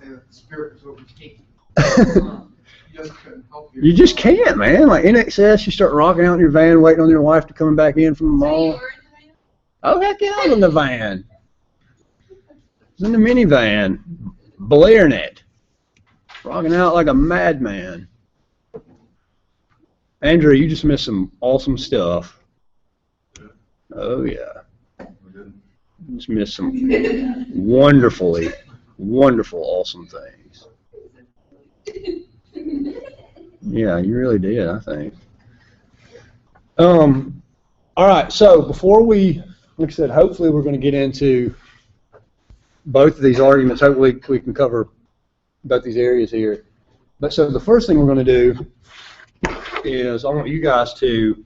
say that the spirit was overtaken. You just couldn't help yourself. You just can't, man. Like in excess, you start rocking out in your van, waiting on your wife to come back in from the mall. Oh, heck yeah, I was in the van. I was in the minivan, blaring it, rocking out like a madman. Andrew, you just missed some awesome stuff. Oh, yeah. You just missed some wonderful, awesome things. Yeah, you really did, I think. All right, so before we, like I said, hopefully we're going to get into both of these arguments. Hopefully we can cover both these areas here. But so the first thing we're going to do is I want you guys to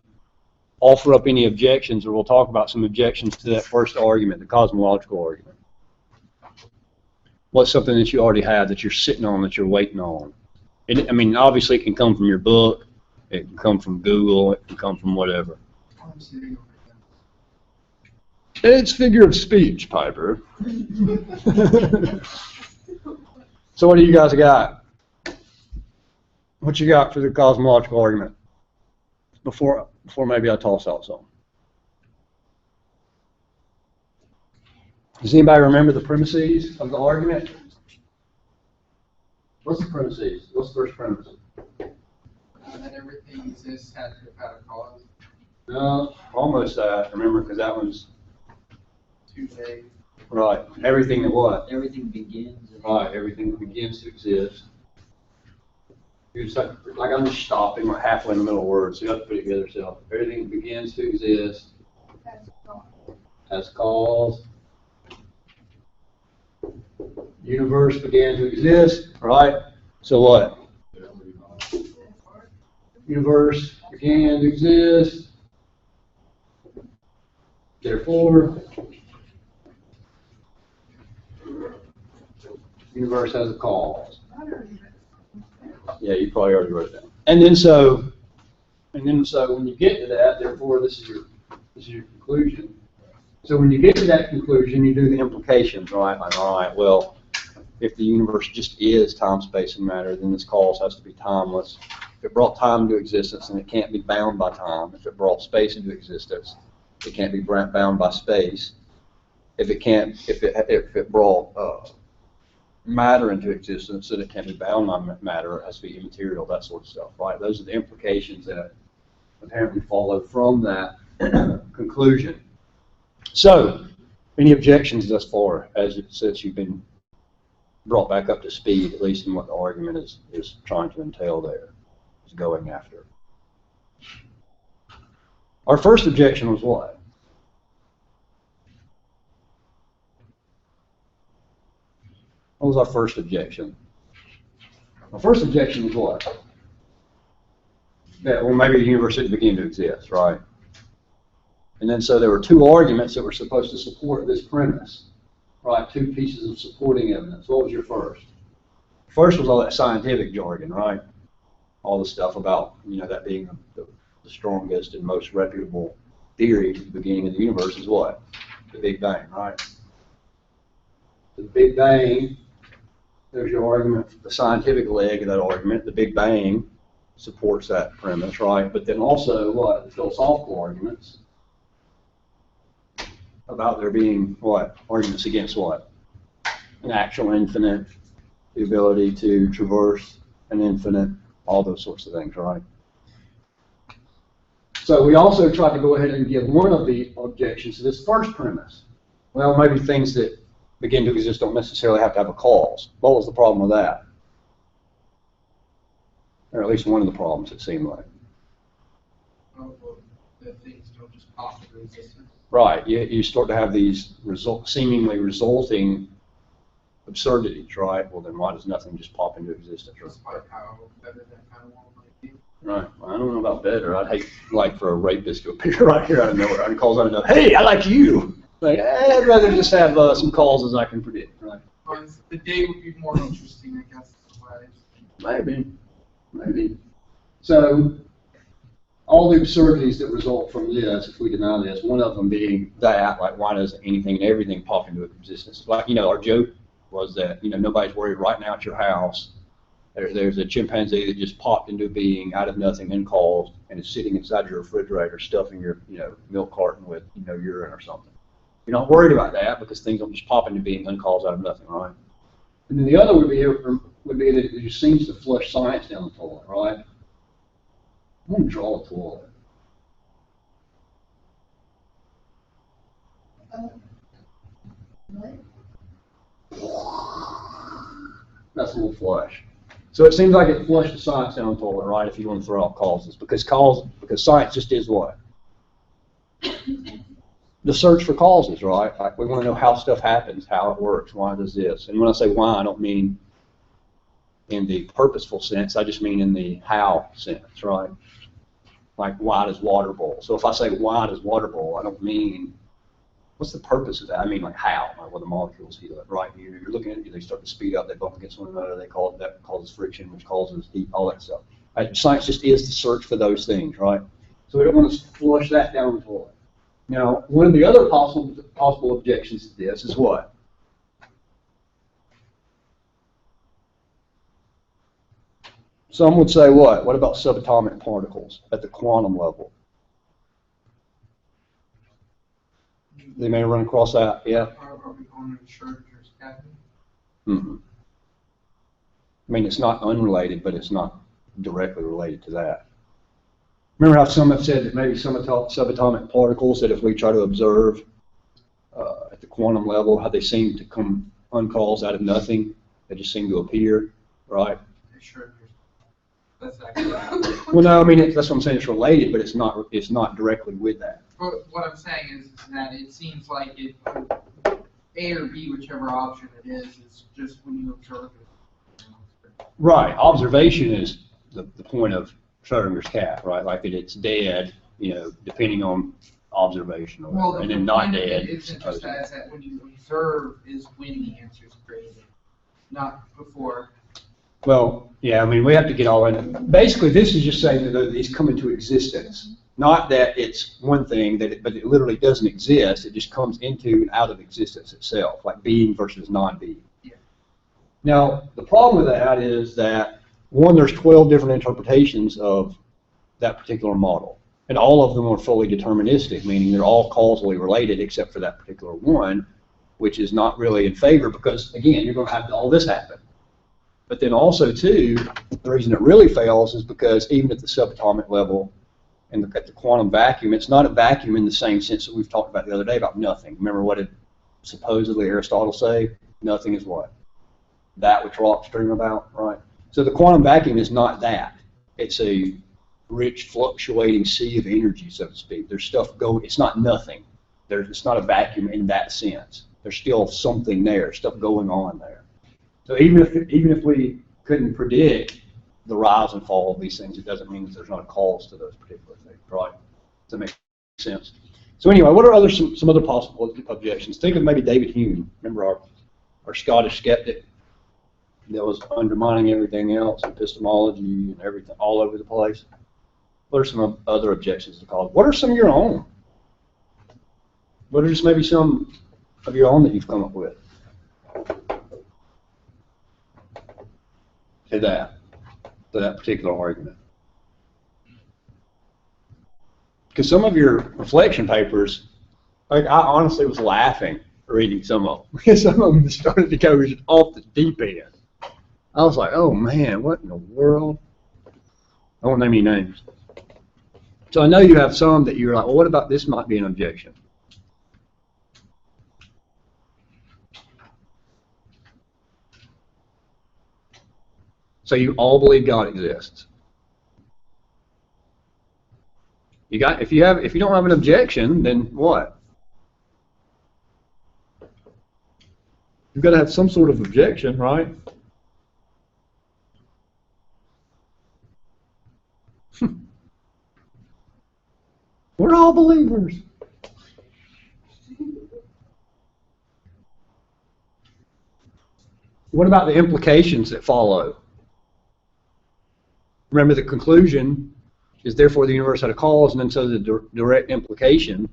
offer up any objections, or we'll talk about some objections to that first argument, the cosmological argument. What's something that you already have that you're sitting on, that you're waiting on? I mean, obviously it can come from your book, it can come from Google, it can come from whatever. It's figure of speech, Piper. So what do you guys got? What you got for the cosmological argument? Before maybe I toss out some. Does anybody remember the premises of the argument? What's the premises? What's the first premise? That everything exists had to have had a cause. No, almost that. Remember, because that one's Too vague. right. Everything that what? Everything begins. Right. Everything that begins to exist. You're just like I'm just stopping like halfway in the middle of words, so you have to put it together yourself. Everything that begins to exist has cause. Universe began to exist, right? So what? Universe began to exist. Therefore, universe has a cause. Yeah, you probably already wrote it down. And then so when you get to that, therefore this is your conclusion. So when you get to that conclusion, you do the implications, right? Like, all right, well, if the universe just is time, space, and matter, then this cause has to be timeless. If it brought time into existence, then it can't be bound by time. If it brought space into existence, it can't be bound by space. If it brought matter into existence, then it can't be bound by matter. It has to be immaterial, that sort of stuff, right? Those are the implications that apparently follow from that conclusion. So, any objections thus far, since you've been brought back up to speed, at least in what the argument is trying to entail there, is going after? Our first objection was what? What was our first objection? Our first objection was what? That, well, maybe the universe didn't begin to exist, right? And then so there were two arguments that were supposed to support this premise, right? Two pieces of supporting evidence. What was your first? First was all that scientific jargon, right? All the stuff about, that being the strongest and most reputable theory to the beginning of the universe is what? The Big Bang, right? The Big Bang, there's your argument, the scientific leg of that argument. The Big Bang supports that premise, right? But then also what? The philosophical arguments about there being what? Arguments against what? An actual infinite, the ability to traverse an infinite, all those sorts of things, right? So we also tried to go ahead and give one of the objections to this first premise. Well, maybe things that begin to exist don't necessarily have to have a cause. What was the problem with that? Or at least one of the problems, it seemed like. Well, that things don't just pop into existence. Right. You start to have these seemingly resulting absurdities, right? Well, then why does nothing just pop into existence? Just like how better that kind of world might be. Right. Well, I don't know about better. I'd hate for a rapist to appear right here out of nowhere and calls out of nowhere, hey, I like you. Like, I'd rather just have some causes I can predict, right? Well, the day would be more interesting, I guess. Maybe. So, all the absurdities that result from this, if we deny this, one of them being that, like, why does anything and everything pop into existence? Like, our joke was that, nobody's worried right now at your house. There's a chimpanzee that just popped into being out of nothing uncaused and is sitting inside your refrigerator stuffing your, milk carton with, urine or something. You're not worried about that because things don't just pop into being uncaused out of nothing, right? And then the other would be that it just seems to flush science down the toilet, right? I'm going to draw a toilet. That's a little flush. So it seems like it flushed the science down the toilet, right? If you want to throw out causes, because science just is what? The search for causes, right? Like we want to know how stuff happens, how it works, why does this? And when I say why, I don't mean in the purposeful sense. I just mean in the how sense, right? Like why does water boil? So if I say why does water boil, I don't mean what's the purpose of that? I mean like how, like when the molecules heat up, right? You're looking at it, they start to speed up, they bump against one another, that causes friction, which causes heat, all that stuff. Right? Science just is the search for those things, right? So we don't want to flush that down the toilet. Now, one of the other possible objections to this is what? Some would say what? What about subatomic particles at the quantum level? They may run across that, yeah? Are we going to Schrödinger's cat? Mm-hmm. I mean, it's not unrelated, but it's not directly related to that. Remember how some have said that maybe subatomic particles, that if we try to observe at the quantum level, how they seem to come uncaused out of nothing, they just seem to appear, right? Schrödinger's. That's actually. Well, no, I mean that's what I'm saying. It's related, but it's not directly with that. But what I'm saying is that it seems like it, A or B, whichever option it is just when you observe it. Right. Observation is the point of Schrödinger's cat, right? Like that it's dead, depending on observation, or Well, and then not dead. Isn't just that when you observe is when the answer is created, not before. Well, yeah, I mean, we have to get all in it. Basically, this is just saying that these come into existence. Not that it's one thing, but it literally doesn't exist. It just comes into and out of existence itself, like being versus non-being. Yeah. Now, the problem with that is that, one, there's 12 different interpretations of that particular model. And all of them are fully deterministic, meaning they're all causally related except for that particular one, which is not really in favor because, again, you're going to have all this happen. But then also, too, the reason it really fails is because even at the subatomic level and at the quantum vacuum, it's not a vacuum in the same sense that we've talked about the other day about nothing. Remember what did supposedly Aristotle say? Nothing is what? That which rocks dream about, right? So the quantum vacuum is not that. It's a rich, fluctuating sea of energy, so to speak. There's stuff going, it's not nothing. It's not a vacuum in that sense. There's still something there, stuff going on there. So even if we couldn't predict the rise and fall of these things, it doesn't mean that there's not a cause to those particular things, right? Does that make sense? So anyway, what are some other possible objections? Think of maybe David Hume. Remember our Scottish skeptic that was undermining everything else, epistemology and everything all over the place. What are some other objections to cause? What are some of your own? What are just maybe some of your own that you've come up with? To that particular argument. Because some of your reflection papers, like I honestly was laughing reading some of them. Some of them started to go off the deep end. I was like, oh man, what in the world? I won't name any names. So I know you have some that you're like, well, what about this might be an objection? So you all believe God exists. If you don't have an objection, then what? You've got to have some sort of objection, right? We're all believers. What about the implications that follow? Remember, the conclusion is therefore the universe had a cause, and then so the direct implication,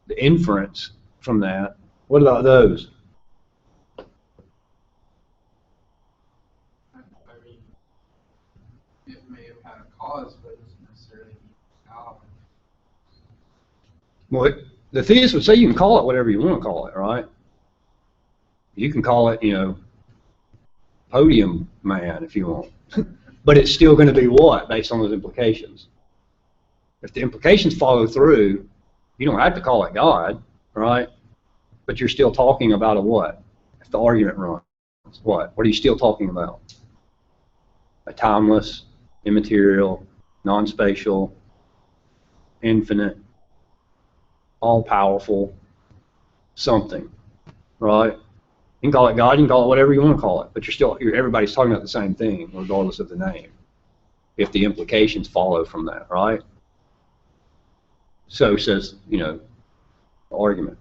the inference from that. What about those? mean, it may have had a cause, but it doesn't necessarily mean God. Well, the theist would say you can call it whatever you want to call it, right? You can call it, podium man if you want. But it's still going to be what, based on those implications? If the implications follow through, you don't have to call it God, right? But you're still talking about a what? If the argument runs, what? What are you still talking about? A timeless, immaterial, non-spatial, infinite, all-powerful something, right? You can call it God, you can call it whatever you want to call it, but everybody's talking about the same thing, regardless of the name, if the implications follow from that, right? So says, the argument.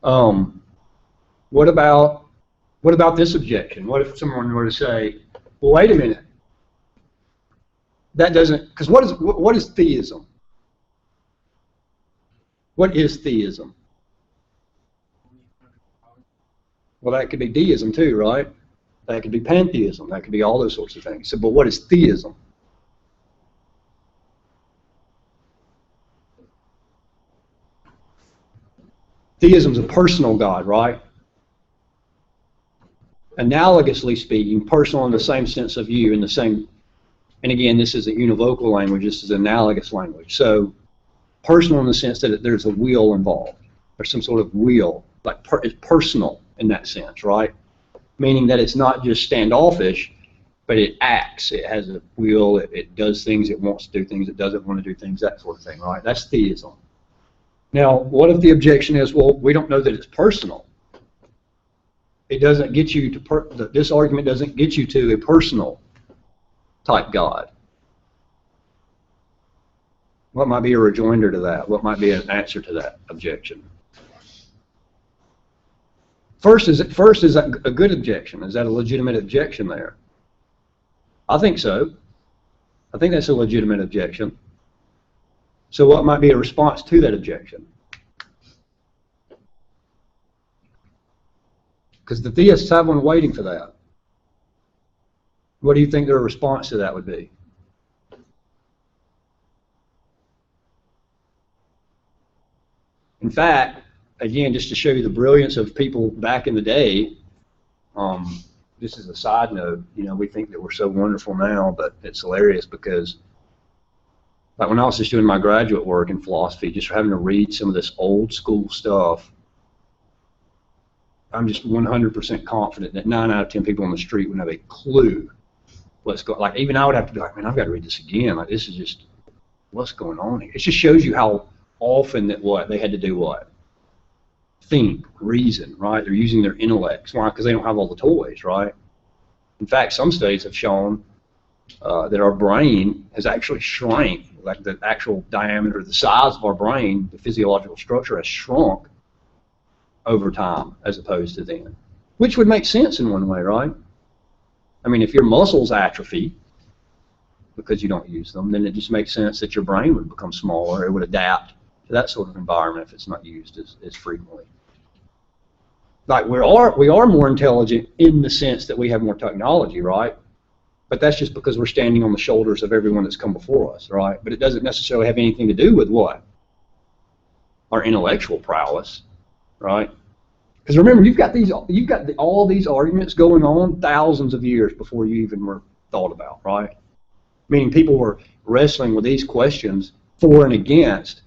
What about this objection? What if someone were to say, well, wait a minute, that doesn't, because what is theism? What is theism? Well, that could be deism too, right? That could be pantheism. That could be all those sorts of things. So, but what is theism? Theism is a personal God, right? Analogously speaking, personal in the same sense of you, in the same, and again, this isn't univocal language, this is analogous language. So, personal in the sense that there's a will involved. There's some sort of will, like it's personal in that sense, right? Meaning that it's not just standoffish, but it acts. It has a will. It does things. It wants to do things. It doesn't want to do things. That sort of thing, right? That's theism. Now, what if the objection is, well, we don't know that it's personal? It doesn't get you to this argument doesn't get you to a personal type God. What might be a rejoinder to that? What might be an answer to that objection? First, is that a good objection? Is that a legitimate objection there? I think so. I think that's a legitimate objection. So what might be a response to that objection? Because the theists have one waiting for that. What do you think their response to that would be? In fact, again, just to show you the brilliance of people back in the day, this is a side note, we think that we're so wonderful now, but it's hilarious because like when I was just doing my graduate work in philosophy, just having to read some of this old school stuff, I'm just 100% confident that 9 out of 10 people on the street would have a clue what's going on. Like, even I would have to be like, man, I've got to read this again. Like, this is just, what's going on here? It just shows you how often that they had to do what? Think, reason, right? They're using their intellects. Why? Because they don't have all the toys, right? In fact, some studies have shown that our brain has actually shrank, like the actual diameter, the size of our brain, the physiological structure has shrunk over time as opposed to then, which would make sense in one way, right? I mean, if your muscles atrophy because you don't use them, then it just makes sense that your brain would become smaller. It would adapt to that sort of environment if it's not used as frequently. Like we are more intelligent in the sense that we have more technology, right? But that's just because we're standing on the shoulders of everyone that's come before us, right? But it doesn't necessarily have anything to do with what? Our intellectual prowess, right? Because remember, you've got all these arguments going on thousands of years before you even were thought about, right? Meaning people were wrestling with these questions for and against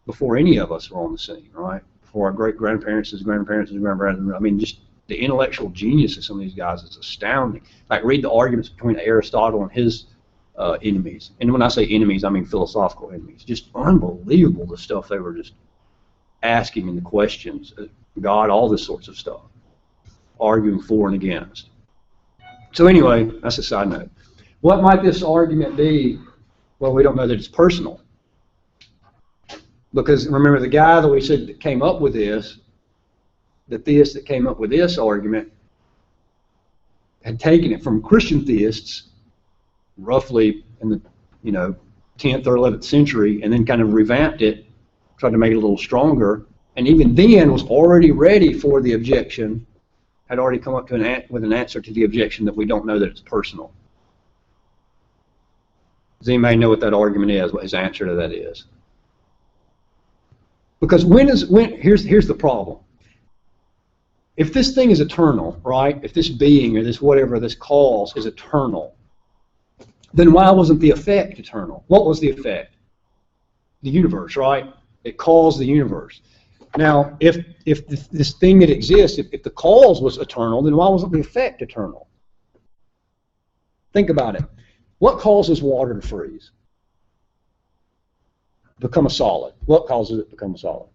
before any of us were on the scene, right? Before our great-grandparents, grandparents, I mean, just the intellectual genius of some of these guys is astounding. Like, read the arguments between Aristotle and his enemies. And when I say enemies, I mean philosophical enemies. Just unbelievable, the stuff they were just asking in the questions. God, all this sorts of stuff. Arguing for and against. So anyway, that's a side note. What might this argument be? Well, we don't know that it's personal. Because remember, the guy that we said that came up with this, the theist that came up with this argument, had taken it from Christian theists, roughly in the 10th or 11th century, and then kind of revamped it, tried to make it a little stronger, and even then was already ready for the objection had already come up to with an answer to the objection that we don't know that it's personal. Does anybody know what that argument is, what his answer to that is? Because here's the problem. If this thing is eternal, right, if this being or this whatever, this cause is eternal, then why wasn't the effect eternal? What was the effect? The universe, right? It caused the universe. Now, if this thing that exists, if the cause was eternal, then why wasn't the effect eternal? Think about it. What causes water to freeze? Become a solid. What causes it to become a solid?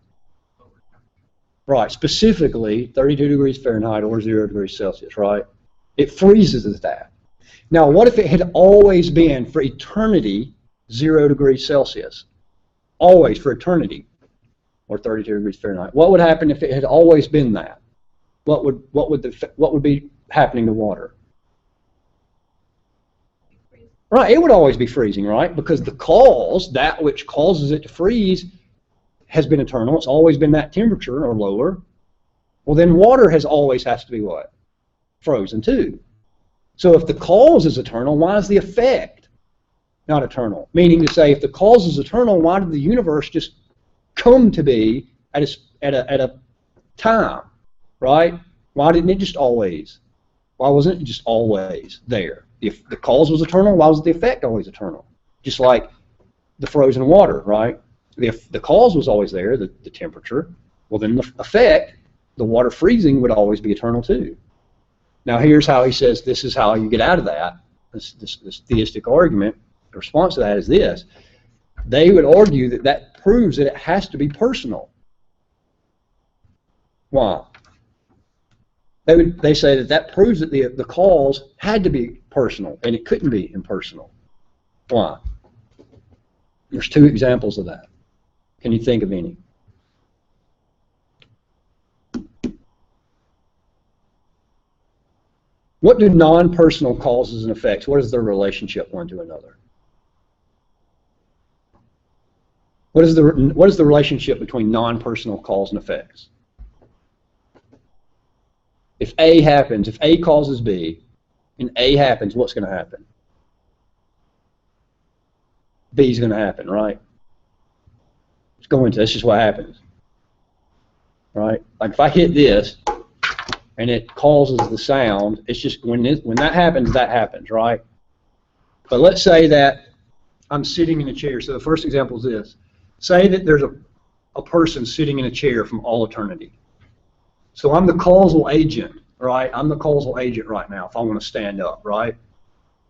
Right, specifically 32 degrees Fahrenheit or 0 degrees Celsius, right? It freezes at that. Now, what if it had always been for eternity 0 degrees Celsius? Always for eternity, or 32 degrees Fahrenheit. What would happen if it had always been that? What would be happening to water? Right, it would always be freezing, right? Because the cause, that which causes it to freeze, has been eternal. It's always been that temperature or lower. Well, then water has to be what? Frozen too. So if the cause is eternal, why is the effect not eternal? Meaning to say, if the cause is eternal, why did the universe just come to be at a time, right? Why didn't it just always? Why wasn't it just always there? If the cause was eternal, why was the effect always eternal? Just like the frozen water, right? If the cause was always there, the temperature, well then the effect, the water freezing, would always be eternal too. Now here's how he says this is how you get out of that, this theistic argument. The response to that is this. They would argue that that proves that it has to be personal. Why? They say that proves that the cause had to be personal, and it couldn't be impersonal. Why? There's two examples of that. Can you think of any? What do non-personal causes and effects, what is their relationship one to another? What is the relationship between non-personal cause and effects? If A happens, if A causes B, and A happens, what's going to happen? B is going to happen, right? It's going to. That's just what happens, right? Like if I hit this, and it causes the sound, it's just when that happens, right? But let's say that I'm sitting in a chair. So the first example is this. Say that there's a person sitting in a chair from all eternity. So I'm the causal agent, right? I'm the causal agent right now if I want to stand up, right?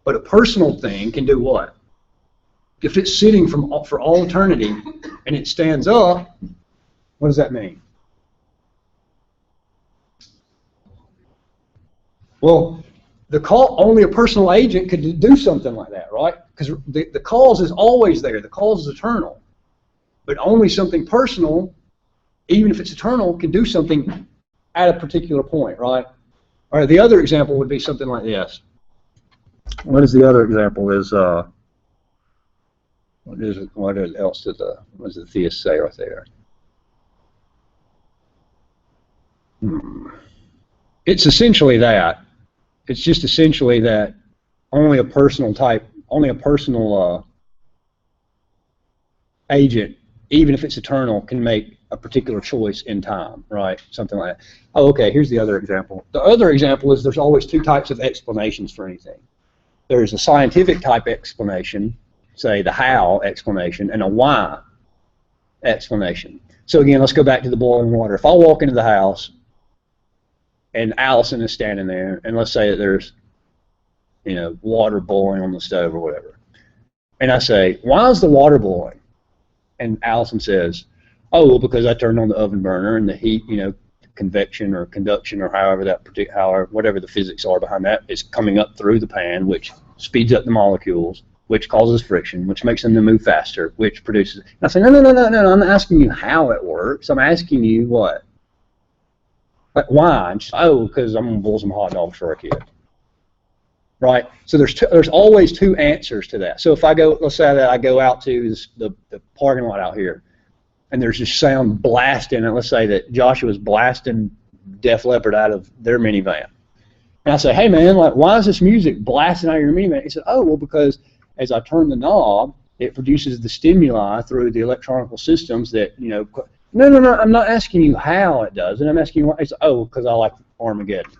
But a personal thing can do what? If it's sitting for all eternity and it stands up, what does that mean? Well, only a personal agent could do something like that, right? Because the cause is always there. The cause is eternal. But only something personal, even if it's eternal, can do something at a particular point, right? All right, the other example would be something like this. What is the other example? What does the theist say right there? It's essentially that. It's just essentially that only a personal agent, even if it's eternal, can make a particular choice in time, right? Something like that. Oh, okay, here's the other example. The other example is there's always two types of explanations for anything. There's a scientific type explanation, say the how explanation, and a why explanation. So again, let's go back to the boiling water. If I walk into the house and Allison is standing there, and let's say that there's, water boiling on the stove or whatever, and I say, why is the water boiling? And Allison says, oh, well, because I turned on the oven burner and the heat, convection or conduction or whatever the physics are behind that is coming up through the pan, which speeds up the molecules, which causes friction, which makes them to move faster, which produces. And I say, no, I'm not asking you how it works. I'm asking you what? Like, why? Because I'm going to boil some hot dogs for a kid. Right? So there's always two answers to that. So if let's say that I go out to the parking lot out here, and there's just sound blasting, and let's say that Joshua's blasting Def Leppard out of their minivan. And I say, hey man, like, why is this music blasting out of your minivan? He said, oh, well, because as I turn the knob, it produces the stimuli through the electronical systems that, you know, no, I'm not asking you how it does, and I'm asking you why. It's, oh, because I like Armageddon.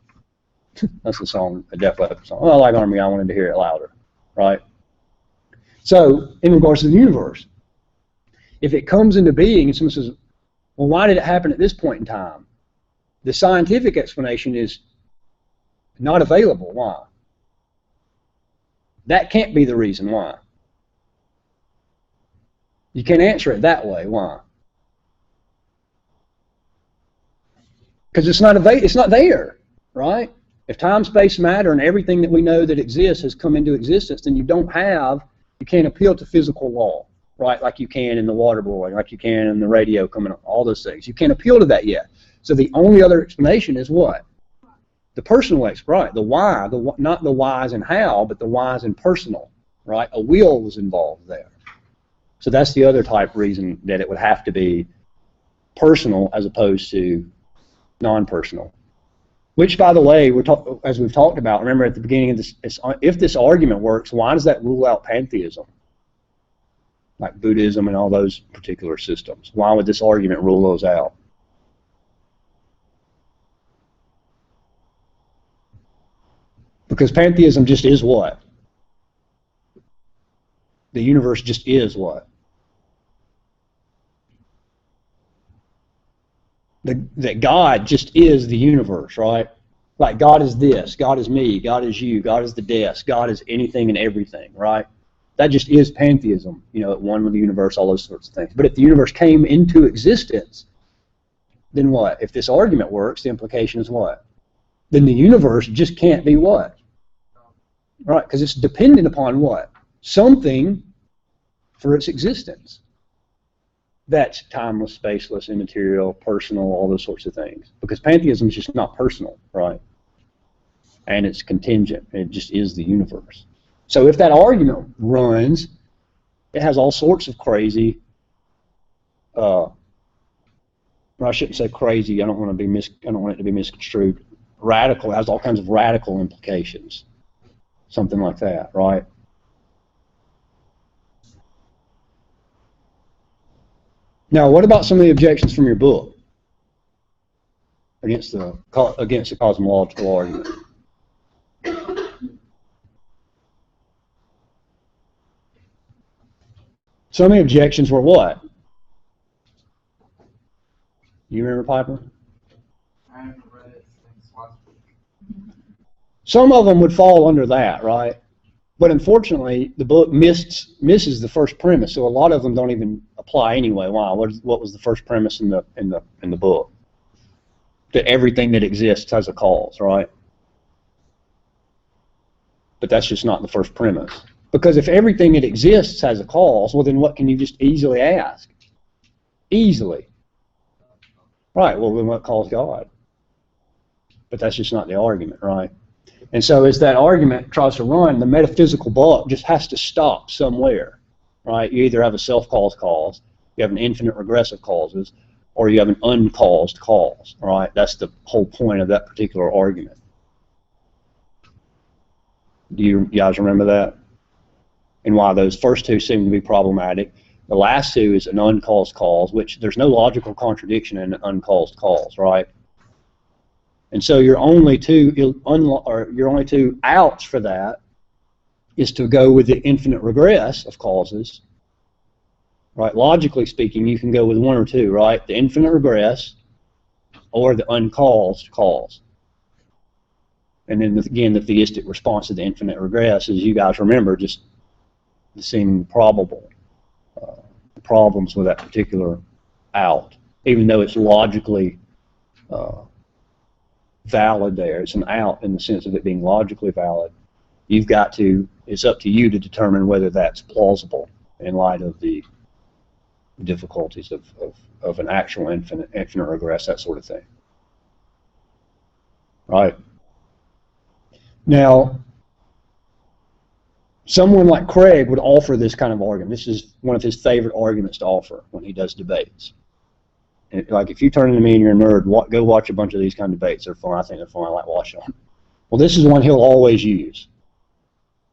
That's the song, a Def Leppard song. Oh, I like Armageddon, I wanted to hear it louder, right? So, in regards to the universe, if it comes into being and someone says, well, why did it happen at this point in time? The scientific explanation is not available. Why? That can't be the reason why. You can't answer it that way. Why? Because it's not there, right? If time, space, matter, and everything that we know that exists has come into existence, then you can't appeal to physical law, right? Like you can in the water boiling, like you can in the radio coming up, all those things. You can't appeal to that yet. So the only other explanation is what? The personal right? The why, not the whys and how, but the whys and personal, right? A will was involved there. So that's the other type reason that it would have to be personal as opposed to non-personal. Which, by the way, as we've talked about, remember at the beginning of this, if this argument works, why does that rule out pantheism? Like Buddhism and all those particular systems. Why would this argument rule those out? Because pantheism just is what? The universe just is what? That God just is the universe, right? Like God is this, God is me, God is you, God is the desk, God is anything and everything, right? That just is pantheism, you know, at one with the universe, all those sorts of things. But if the universe came into existence, then what? If this argument works, the implication is what? Then the universe just can't be what? Right, because it's dependent upon what? Something for its existence. That's timeless, spaceless, immaterial, personal, all those sorts of things. Because pantheism is just not personal, right? And it's contingent. It just is the universe. So if that argument runs, it has all sorts of crazy, well, I shouldn't say crazy, I don't want it to be misconstrued. Radical, it has all kinds of radical implications. Something like that, right? Now, what about some of the objections from your book against the cosmological argument? Some of the objections were what? You remember, Piper? I haven't read it since last week. Some of them would fall under that, right? But unfortunately, the book misses the first premise, so a lot of them don't even apply anyway. Why? What was the first premise in the book? That everything that exists has a cause, right? But that's just not the first premise. Because if everything that exists has a cause, well then what can you just easily ask? Easily. Right, well then what caused God? But that's just not the argument, right? And so as that argument tries to run, the metaphysical buck just has to stop somewhere, right? You either have a self-caused cause, you have an infinite regressive causes, or you have an uncaused cause, right? That's the whole point of that particular argument. Do you guys remember that? And why those first two seem to be problematic. The last two is an uncaused cause, which there's no logical contradiction in an uncaused cause, right? And so your only two outs for that is to go with the infinite regress of causes, right? Logically speaking, you can go with one or two, right? The infinite regress or the uncaused cause. And then again, the theistic response to the infinite regress, as you guys remember, just seem probable problems with that particular out, even though it's logically valid there. It's an out in the sense of it being logically valid. It's up to you to determine whether that's plausible in light of the difficulties of an actual infinite regress, that sort of thing. Right? Now, someone like Craig would offer this kind of argument. This is one of his favorite arguments to offer when he does debates. Like if you turn into me and you're a nerd, go watch a bunch of these kind of debates. They're fun. I think they're fun. I like watching them. Well, this is one he'll always use.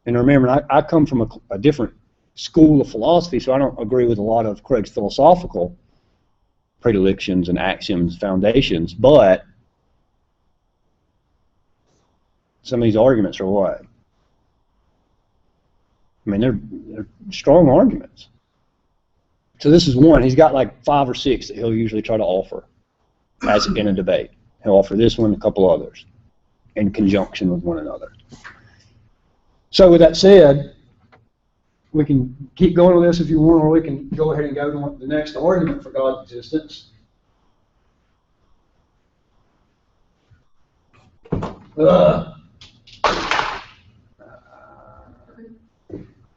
And remember, I come from a different school of philosophy, so I don't agree with a lot of Craig's philosophical predilections and axioms, foundations, but some of these arguments are what? I mean, they're strong arguments. So this is one. He's got like 5 or 6 that he'll usually try to offer as in a debate. He'll offer this one, a couple others, in conjunction with one another. So with that said, we can keep going with this if you want, or we can go ahead and go to the next argument for God's existence.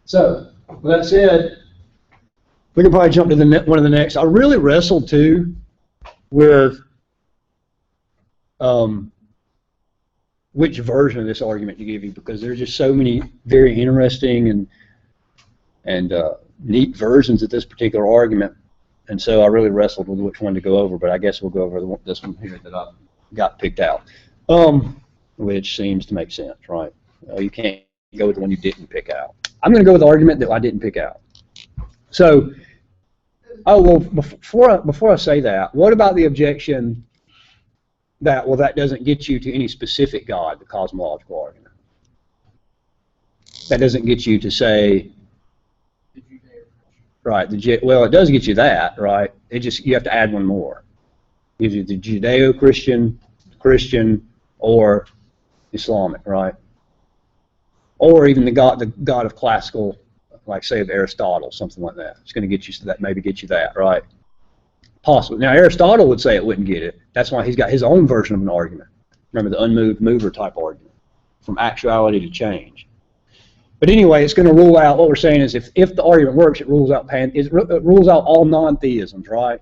So, with that said, we can probably jump to one of the next. I really wrestled too with which version of this argument to give you, because there's just so many very interesting and neat versions of this particular argument, and so I really wrestled with which one to go over. But I guess we'll go over this one here that I got picked out, which seems to make sense, right? You can't go with the one you didn't pick out. I'm going to go with the argument that I didn't pick out. So, well, before I say that, what about the objection that, well, that doesn't get you to any specific God, the cosmological argument? That doesn't get you to say, right, well, it does get you that, right? It just, you have to add one more. It gives you the Judeo-Christian, Christian, or Islamic, right? Or even the God of classical, like say of Aristotle, something like that. It's going to get you to that, maybe get you that, right? Possibly. Now Aristotle would say it wouldn't get it. That's why he's got his own version of an argument. Remember the unmoved mover type argument, from actuality to change. But anyway, it's going to rule out, what we're saying is if the argument works, it rules out all non-theisms, right?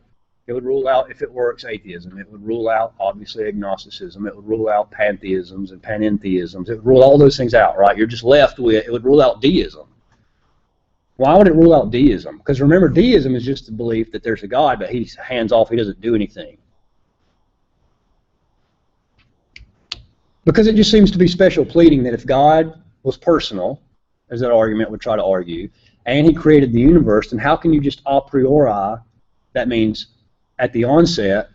It would rule out, if it works, atheism. It would rule out, obviously, agnosticism. It would rule out pantheisms and panentheisms. It would rule all those things out, right? You're just left with, it would rule out deism. Why would it rule out deism? Because remember, deism is just the belief that there's a God, but he's hands off, he doesn't do anything. Because it just seems to be special pleading that if God was personal, as that argument would try to argue, and he created the universe, then how can you just a priori, that means at the onset,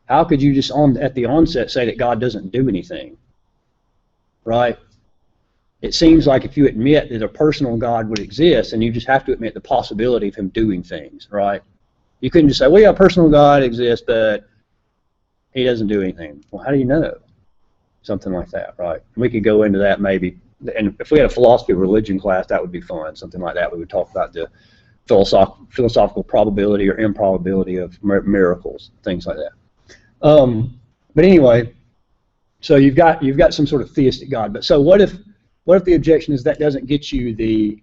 how could you just at the onset say that God doesn't do anything? Right? It seems like if you admit that a personal God would exist, then you just have to admit the possibility of him doing things, right? You couldn't just say, well, yeah, a personal God exists, but he doesn't do anything. Well, how do you know? Something like that, right? We could go into that maybe, and if we had a philosophy of religion class, that would be fun, something like that. We would talk about the philosophical probability or improbability of miracles, things like that. But anyway, so you've got some sort of theistic God. But so what if the objection is that doesn't get you the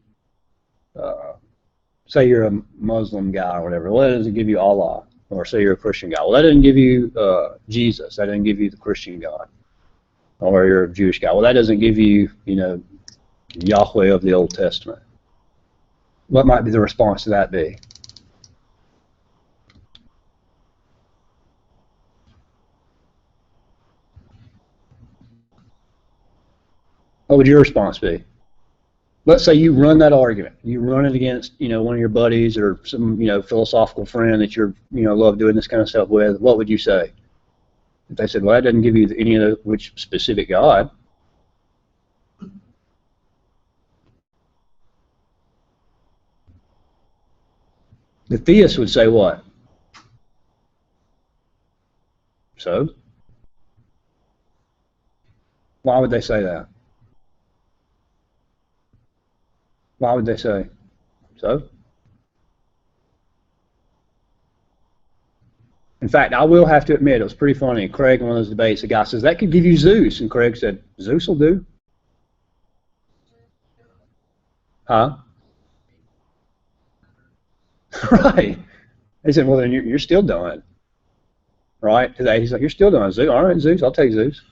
say you're a Muslim guy or whatever? Well, that doesn't give you Allah. Or say you're a Christian guy. Well, that doesn't give you Jesus. That doesn't give you the Christian God. Or you're a Jewish guy. Well, that doesn't give you, Yahweh of the Old Testament. What might be the response to that be? What would your response be? Let's say you run that argument. You run it against, one of your buddies or some, philosophical friend that you're, love doing this kind of stuff with. What would you say? If they said, well, that doesn't give you any of which specific God. The theist would say what? So? Why would they say that? Why would they say so? In fact, I will have to admit, it was pretty funny. Craig, in one of those debates, the guy says, that could give you Zeus. And Craig said, Zeus will do. Huh? Right. He said, well, then you're still done. Right? Today, he's like, you're still done. Zeus. All right, Zeus, I'll take Zeus.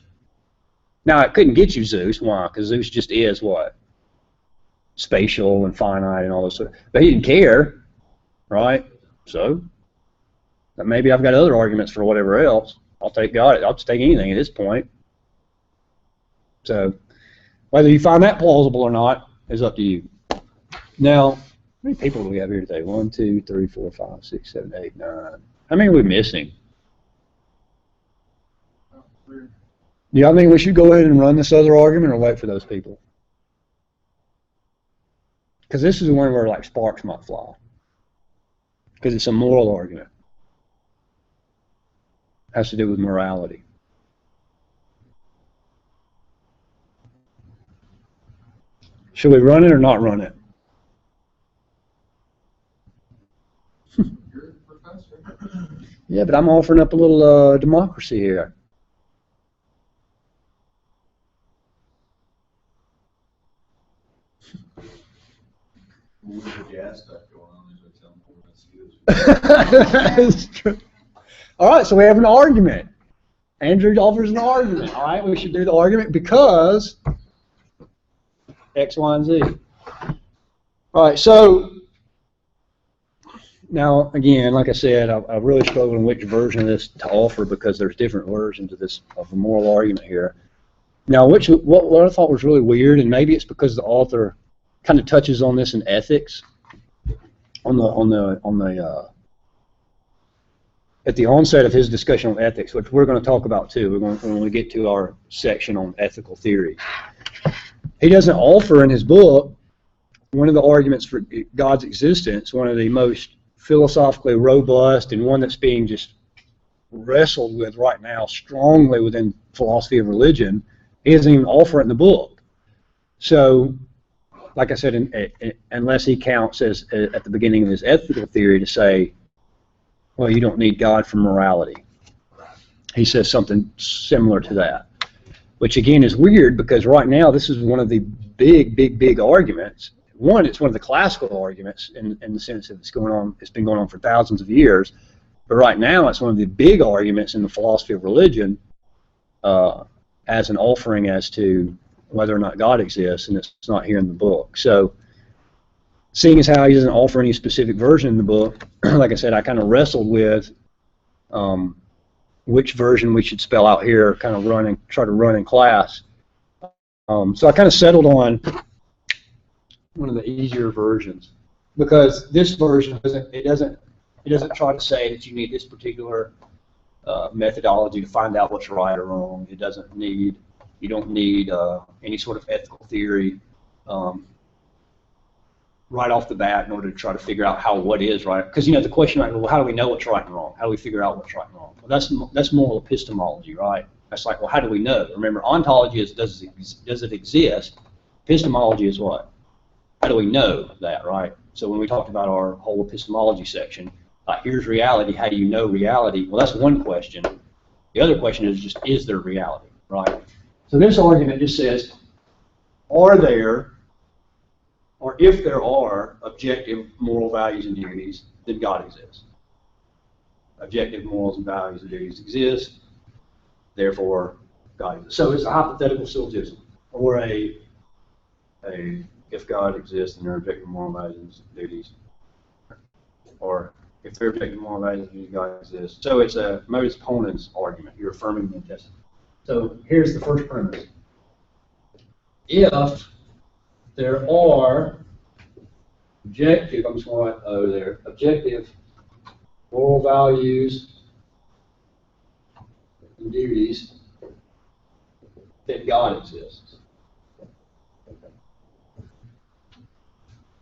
Now, it couldn't get you Zeus. Why? Because Zeus just is what? Spatial and finite and all this stuff. But he didn't care. Right? So? But maybe I've got other arguments for whatever else. I'll take God. I'll just take anything at this point. So whether you find that plausible or not is up to you. Now, how many people do we have here today? 1, 2, 3, 4, 5, 6, 7, 8, 9. How many are we missing? Do y'all think we should go ahead and run this other argument or wait for those people? Because this is the one where like sparks might fly. Because it's a moral argument. It has to do with morality. Should we run it or not run it? You're the professor. Yeah, but I'm offering up a little democracy here. With the gas stuff going on, as I tell them, That's true. All right, so we have an argument. Andrew offers an argument. All right, we should do the argument because X, Y, and Z. All right, so now, again, like I said, I really struggled in which version of this to offer because there's different versions of this of the moral argument here. Now, what I thought was really weird, and maybe it's because the author kind of touches on this in ethics, at the onset of his discussion on ethics, which we're going to talk about too. When we get to our section on ethical theory. He doesn't offer in his book one of the arguments for God's existence, one of the most philosophically robust and one that's being just wrestled with right now strongly within philosophy of religion. He doesn't even offer it in the book. So, like I said, unless he counts as at the beginning of his ethical theory to say, well, you don't need God for morality. He says something similar to that, which again is weird because right now this is one of the big arguments. One, it's one of the classical arguments in the sense that it's been going on for thousands of years, but right now it's one of the big arguments in the philosophy of religion as an offering as to whether or not God exists, and it's not here in the book. So, seeing as how he doesn't offer any specific version in the book, like I said, I kind of wrestled with which version we should spell out here, kind of try to run in class. So I kind of settled on one of the easier versions because this version doesn't try to say that you need this particular methodology to find out what's right or wrong. You don't need any sort of ethical theory right off the bat in order to try to figure out what is right. Because the question, right, well, how do we know what's right and wrong? How do we figure out what's right and wrong? Well, that's moral epistemology, right? That's like, well, how do we know? Remember, ontology is does it exist? Epistemology is what? How do we know that, right? So when we talked about our whole epistemology section, here's reality. How do you know reality? Well, that's one question. The other question is just, is there reality, right? So this argument just says, are there, or if there are, objective moral values and duties, then God exists. Objective morals and values and duties exist, therefore God exists. So it's a hypothetical syllogism, or if God exists, then there are objective moral values and duties, or if there are objective moral values and duties, God exists. So it's a modus ponens argument. You're affirming the intestine. So here's the first premise. If there are objective, I'm just going to write O there, objective moral values and duties, then God exists.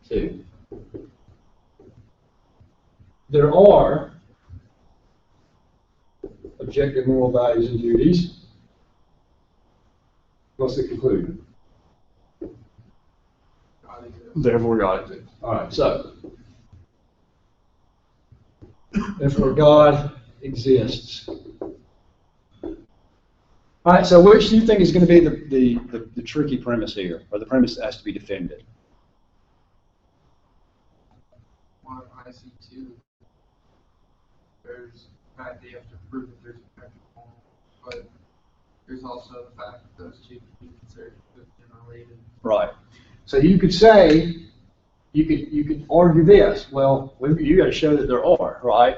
2. There are objective moral values and duties. What's the conclusion? Therefore, God exists. All right, so therefore, God exists. All right, so which do you think is going to be the tricky premise here, or the premise that has to be defended? Well, I see two. There's the fact that you have to prove that there's objective moral, but there's also the fact that those two can be considered interrelated. Right. So you could say, you could argue this. Well, you got to show that there are, right?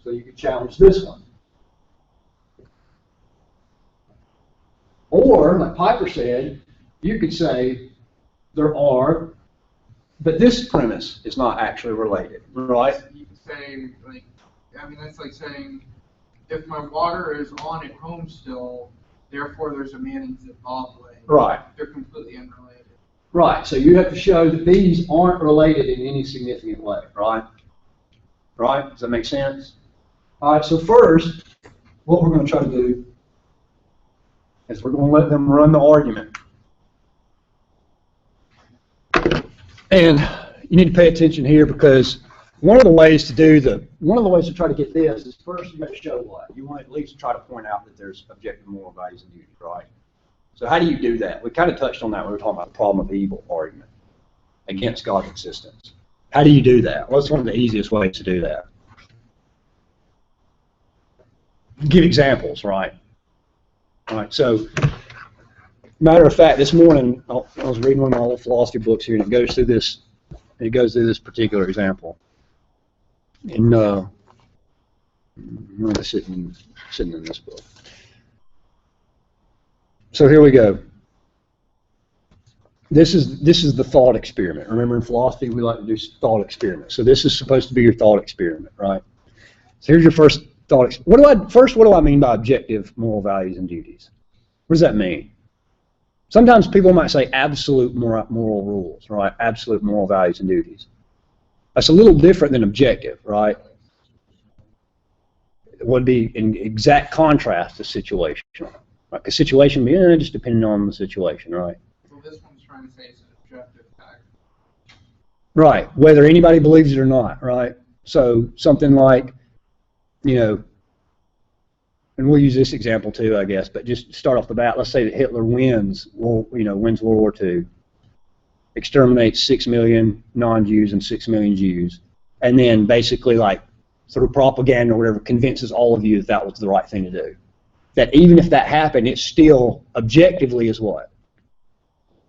So you could challenge this one. Or, like Piper said, you could say there are, but this premise is not actually related, right? You could say, like, I mean, that's like saying, if my water is on at home still, therefore there's a Manning's at Bob Lane. Right. They're completely unrelated. Right, so you have to show that these aren't related in any significant way, right? Right, does that make sense? All right, so first, what we're going to try to do is we're going to let them run the argument. And you need to pay attention here because one of the ways to try to get this is first you got to show what? You want to at least try to point out that there's objective moral values and duties, right? So how do you do that? We kind of touched on that when we were talking about the problem of evil argument against God's existence. How do you do that? Well, it's one of the easiest ways to do that. Give examples, right? All right, so matter of fact, this morning I was reading one of my little philosophy books here, and it goes through this particular example. And it's sitting in this book. So here we go. This is the thought experiment. Remember, in philosophy we like to do thought experiments. So this is supposed to be your thought experiment, right? So here's your first thought. What do I mean by objective moral values and duties? What does that mean? Sometimes people might say absolute moral rules, right? Absolute moral values and duties. That's a little different than objective, right? It would be in exact contrast to situational. Like a situation would be just depending on the situation, right? Well, this one's trying to say it's an objective fact. Right, whether anybody believes it or not, right? So something like, and we'll use this example too, I guess, but just start off the bat, let's say that Hitler wins World War II, exterminates 6 million non-Jews and 6 million Jews, and then basically, like, through propaganda or whatever, convinces all of you that that was the right thing to do. That even if that happened, it still objectively is what?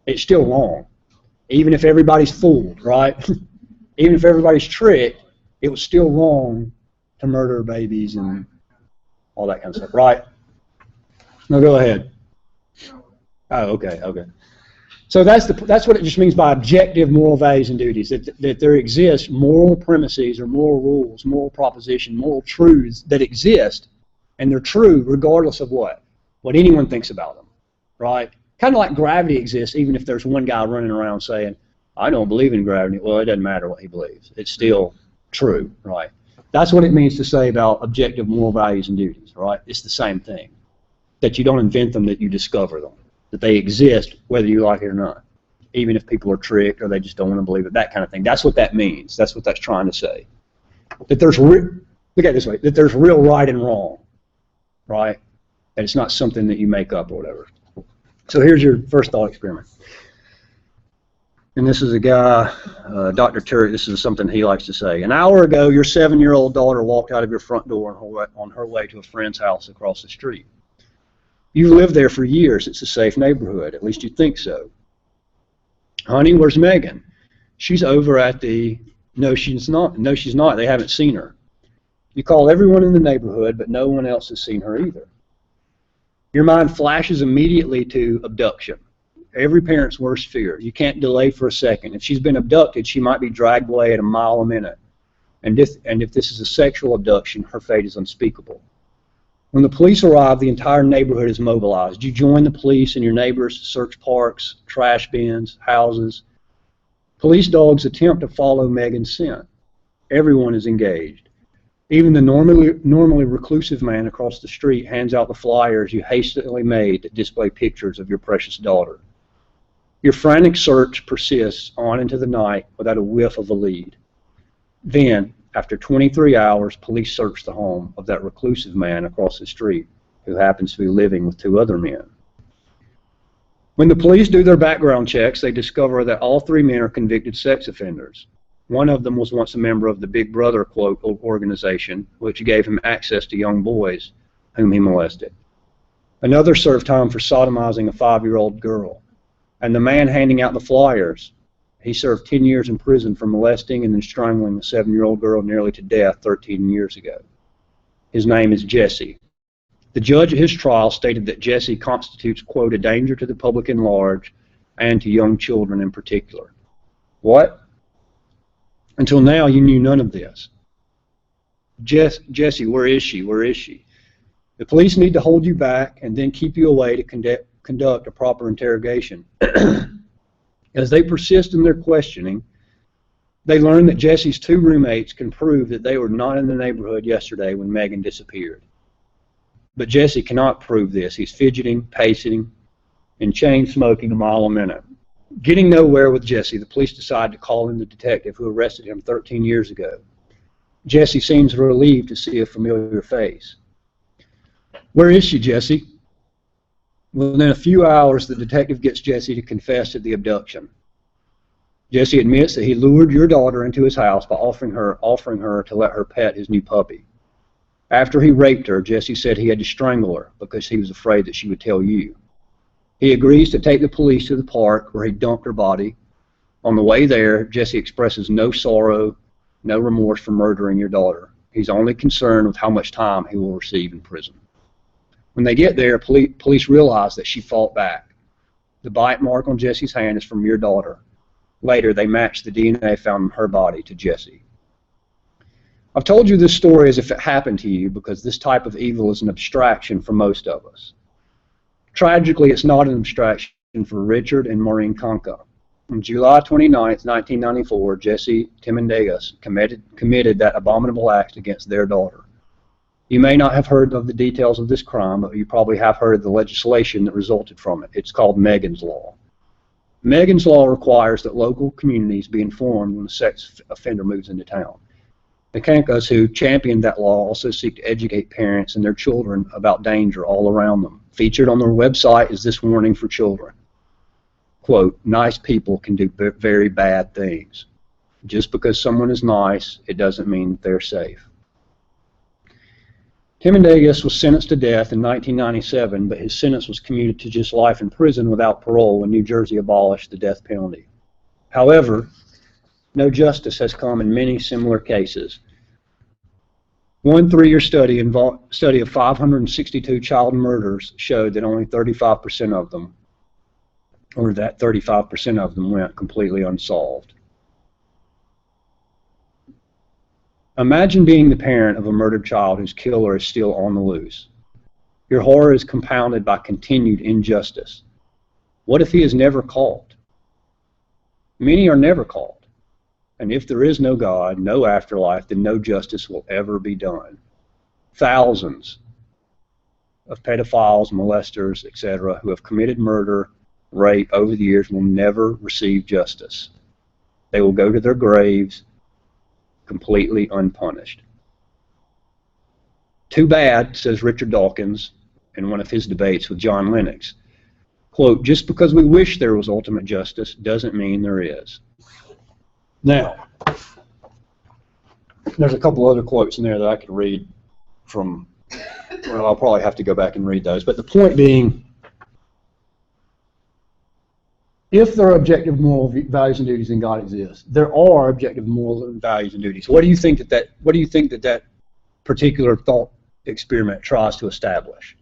It's still wrong. Even if everybody's fooled, right? Even if everybody's tricked, it was still wrong to murder babies and all that kind of stuff, right? No, go ahead. Oh, okay. So that's what it just means by objective moral values and duties, that there exist moral premises or moral rules, moral proposition, moral truths that exist, and they're true regardless of what anyone thinks about them, right? Kind of like gravity exists even if there's one guy running around saying, I don't believe in gravity. Well, it doesn't matter what he believes. It's still true, right? That's what it means to say about objective moral values and duties, right? It's the same thing. That you don't invent them, that you discover them. That they exist whether you like it or not. Even if people are tricked or they just don't want to believe it, that kind of thing. That's what that means. That's what that's trying to say. That there's look at it this way, that there's real right and wrong, right? And it's not something that you make up or whatever. So here's your first thought experiment. And this is a guy, Dr. Turek, this is something he likes to say. An hour ago, your 7-year-old daughter walked out of your front door on her way to a friend's house across the street. You've lived there for years. It's a safe neighborhood. At least you think so. Honey, where's Megan? She's over at the... No, she's not. No, she's not. They haven't seen her. You call everyone in the neighborhood, but no one else has seen her either. Your mind flashes immediately to abduction. Every parent's worst fear. You can't delay for a second. If she's been abducted, she might be dragged away at a mile a minute. And if this is a sexual abduction, her fate is unspeakable. When the police arrive, the entire neighborhood is mobilized. You join the police and your neighbors, search parks, trash bins, houses. Police dogs attempt to follow Megan's scent. Everyone is engaged. Even the normally reclusive man across the street hands out the flyers you hastily made that display pictures of your precious daughter. Your frantic search persists on into the night without a whiff of a lead. Then, after 23 hours, police search the home of that reclusive man across the street who happens to be living with 2 other men. When the police do their background checks, they discover that all 3 men are convicted sex offenders. One of them was once a member of the Big Brother, quote, organization, which gave him access to young boys whom he molested. Another served time for sodomizing a 5-year-old girl. And the man handing out the flyers, he served 10 years in prison for molesting and then strangling a 7-year-old girl nearly to death 13 years ago. His name is Jesse. The judge at his trial stated that Jesse constitutes, quote, a danger to the public in large and to young children in particular. What? Until now, you knew none of this. Jesse, where is she? Where is she? The police need to hold you back and then keep you away to conduct a proper interrogation. As they persist in their questioning, they learn that Jesse's 2 roommates can prove that they were not in the neighborhood yesterday when Megan disappeared. But Jesse cannot prove this. He's fidgeting, pacing, and chain smoking a mile a minute. Getting nowhere with Jesse, the police decide to call in the detective who arrested him 13 years ago. Jesse seems relieved to see a familiar face. Where is she, Jesse? Within a few hours, the detective gets Jesse to confess to the abduction. Jesse admits that he lured your daughter into his house by offering her to let her pet his new puppy. After he raped her, Jesse said he had to strangle her because he was afraid that she would tell you. He agrees to take the police to the park where he dumped her body. On the way there, Jesse expresses no sorrow, no remorse for murdering your daughter. He's only concerned with how much time he will receive in prison. When they get there, police realize that she fought back. The bite mark on Jesse's hand is from your daughter. Later, they match the DNA found in her body to Jesse. I've told you this story as if it happened to you because this type of evil is an abstraction for most of us. Tragically, it's not an abstraction for Richard and Maureen Conca. On July 29, 1994, Jesse Timendegas committed that abominable act against their daughter. You may not have heard of the details of this crime, but you probably have heard of the legislation that resulted from it. It's called Megan's Law. Megan's Law requires that local communities be informed when a sex offender moves into town. The Kancas who championed that law also seek to educate parents and their children about danger all around them. Featured on their website is this warning for children. Quote, nice people can do very bad things. Just because someone is nice, it doesn't mean they're safe. Timendegas was sentenced to death in 1997, but his sentence was commuted to just life in prison without parole when New Jersey abolished the death penalty. However, no justice has come in many similar cases. One 3-year study of 562 child murders showed that only 35% of them, or that 35% of them went completely unsolved. Imagine being the parent of a murdered child whose killer is still on the loose. Your horror is compounded by continued injustice. What if he is never caught? Many are never caught. And if there is no God, no afterlife, then no justice will ever be done. Thousands of pedophiles, molesters, etc., who have committed murder, rape over the years will never receive justice. They will go to their graves completely unpunished. Too bad, says Richard Dawkins in one of his debates with John Lennox. Quote, just because we wish there was ultimate justice doesn't mean there is. Now, there's a couple other quotes in there that I could read from, well, I'll probably have to go back and read those. But the point being, if there are objective moral values and duties and God exists, there are objective moral values and duties. What do you think that particular thought experiment tries to establish?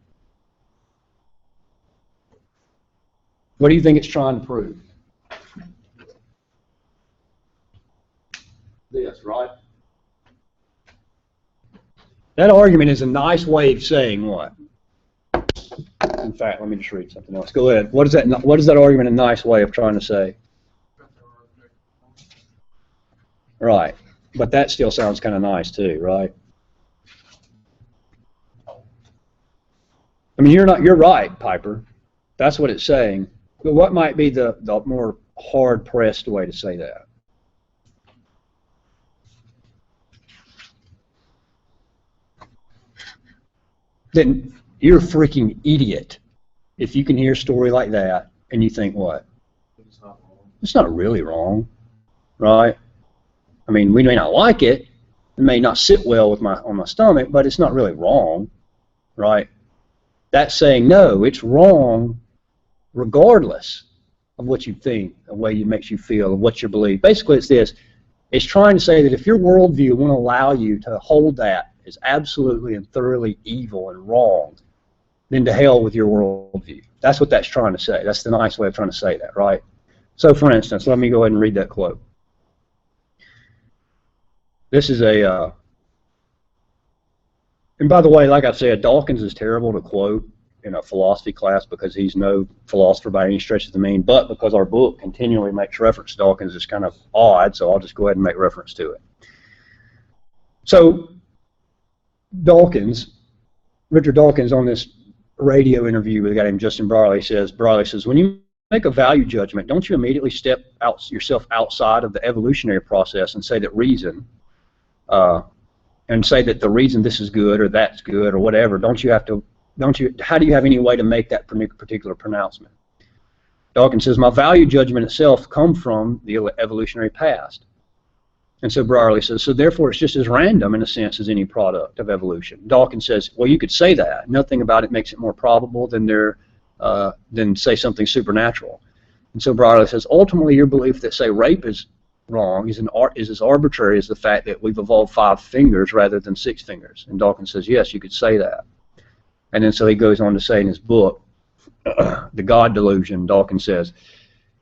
What do you think it's trying to prove? This, right? That argument is a nice way of saying what? In fact, let me just read something else. Go ahead. What is that argument a nice way of trying to say? Right. But that still sounds kind of nice too, right? I mean, you're right, Piper. That's what it's saying. But what might be the more hard-pressed way to say that? Then you're a freaking idiot if you can hear a story like that and you think what? It's not wrong. It's not really wrong, right? I mean, we may not like it. It may not sit well with on my stomach, but it's not really wrong, right? That's saying no, it's wrong regardless of what you think, the way it makes you feel, of what you believe. Basically, it's this. It's trying to say that if your worldview won't allow you to hold that is absolutely and thoroughly evil and wrong, then to hell with your worldview. That's what that's trying to say. That's the nice way of trying to say that, right? So, for instance, let me go ahead and read that quote. This is a, and by the way, like I said, Dawkins is terrible to quote in a philosophy class because he's no philosopher by any stretch of the mean, but because our book continually makes reference to Dawkins, it's kind of odd, so I'll just go ahead and make reference to it. So, Richard Dawkins, on this radio interview with a guy named Justin Brierley says, when you make a value judgment, don't you immediately step yourself outside of the evolutionary process and say that reason, and say that the reason this is good or that's good or whatever, how do you have any way to make that particular pronouncement? Dawkins says, my value judgment itself comes from the evolutionary past. And so Brierley says, so therefore it's just as random in a sense as any product of evolution. Dawkins says, well, you could say that. Nothing about it makes it more probable than say something supernatural. And so Brierley says, ultimately your belief that, say, rape is wrong is as arbitrary as the fact that we've evolved 5 fingers rather than 6 fingers. And Dawkins says, yes, you could say that. And then so he goes on to say in his book, The God Delusion, Dawkins says,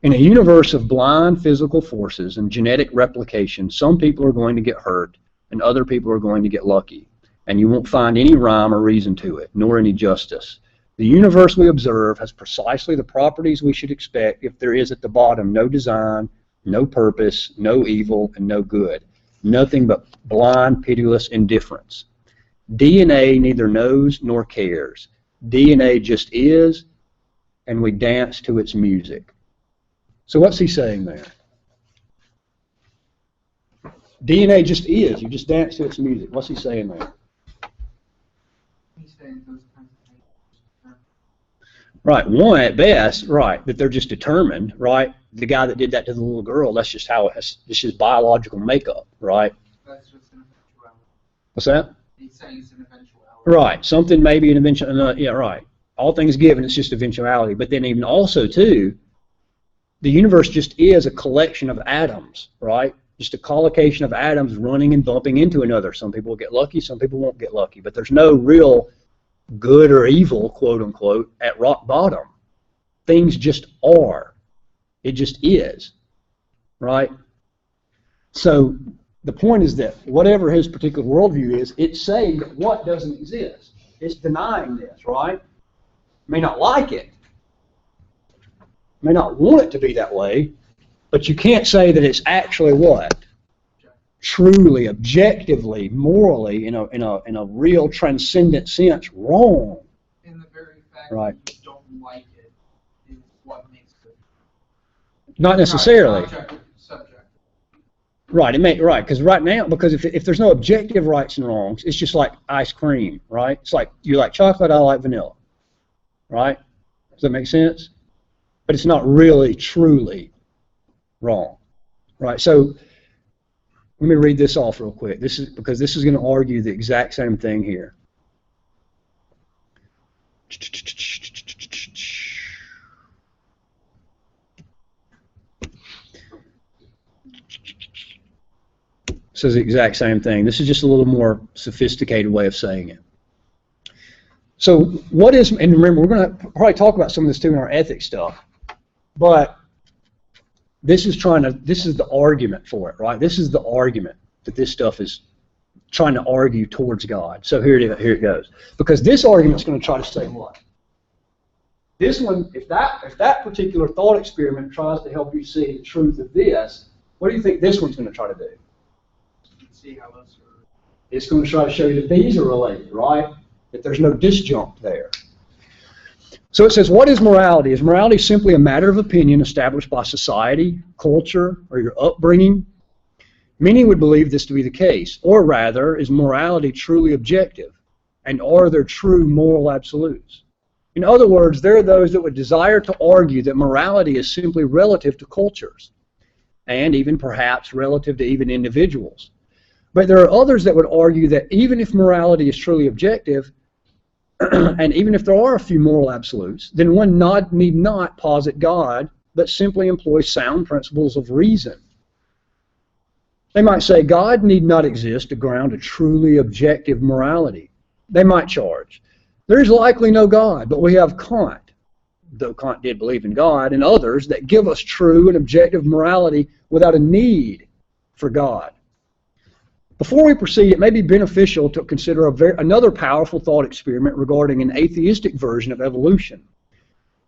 in a universe of blind physical forces and genetic replication, some people are going to get hurt and other people are going to get lucky. And you won't find any rhyme or reason to it, nor any justice. The universe we observe has precisely the properties we should expect if there is at the bottom no design, no purpose, no evil, and no good. Nothing but blind, pitiless indifference. DNA neither knows nor cares. DNA just is, and we dance to its music. So what's he saying there? DNA just is. You just dance to its music. What's he saying there? He's saying those kinds of things. Right. One, at best, right, that they're just determined, right? The guy that did that to the little girl, that's just how it's just biological makeup, right? That's just an eventuality. What's that? He's saying it's an eventuality. Right. Something may be an eventuality. Yeah, right. All things given, it's just eventuality. But then even also, too, the universe just is a collection of atoms, right? Just a collocation of atoms running and bumping into another. Some people will get lucky, some people won't get lucky. But there's no real good or evil, quote unquote, at rock bottom. Things just are. It just is, right? So the point is that whatever his particular worldview is, it's saying that what doesn't exist. It's denying this, right? May not like it, may not want it to be that way, but you can't say that it's actually what? Truly, objectively, morally, in a real transcendent sense, wrong. And the very fact right. that you don't like it is what makes it. Not necessarily. Subjective. Right, because right now, because if there's no objective rights and wrongs, it's just like ice cream, right? It's like you like chocolate, I like vanilla, right? Does that make sense? But it's not really, truly wrong, right? So let me read this off real quick. This is because this is going to argue the exact same thing here. Says the exact same thing. This is just a little more sophisticated way of saying it. So what is, and remember, we're going to probably talk about some of this too in our ethics stuff, but this is the argument for it, right? This is the argument that this stuff is trying to argue towards God. So here it goes. Because this argument is going to try to say what? This one, if that particular thought experiment tries to help you see the truth of this, what do you think this one's going to try to do? See how those are. It's going to try to show you that these are related, right? That there's no disjunct there. So it says, what is morality? Is morality simply a matter of opinion established by society, culture, or your upbringing? Many would believe this to be the case. Or rather, is morality truly objective? And are there true moral absolutes? In other words, there are those that would desire to argue that morality is simply relative to cultures, and even perhaps relative to even individuals. But there are others that would argue that even if morality is truly objective, and even if there are a few moral absolutes, then one need not posit God, but simply employ sound principles of reason. They might say God need not exist to ground a truly objective morality. They might charge, there is likely no God, but we have Kant, though Kant did believe in God, and others that give us true and objective morality without a need for God. Before we proceed, it may be beneficial to consider another powerful thought experiment regarding an atheistic version of evolution.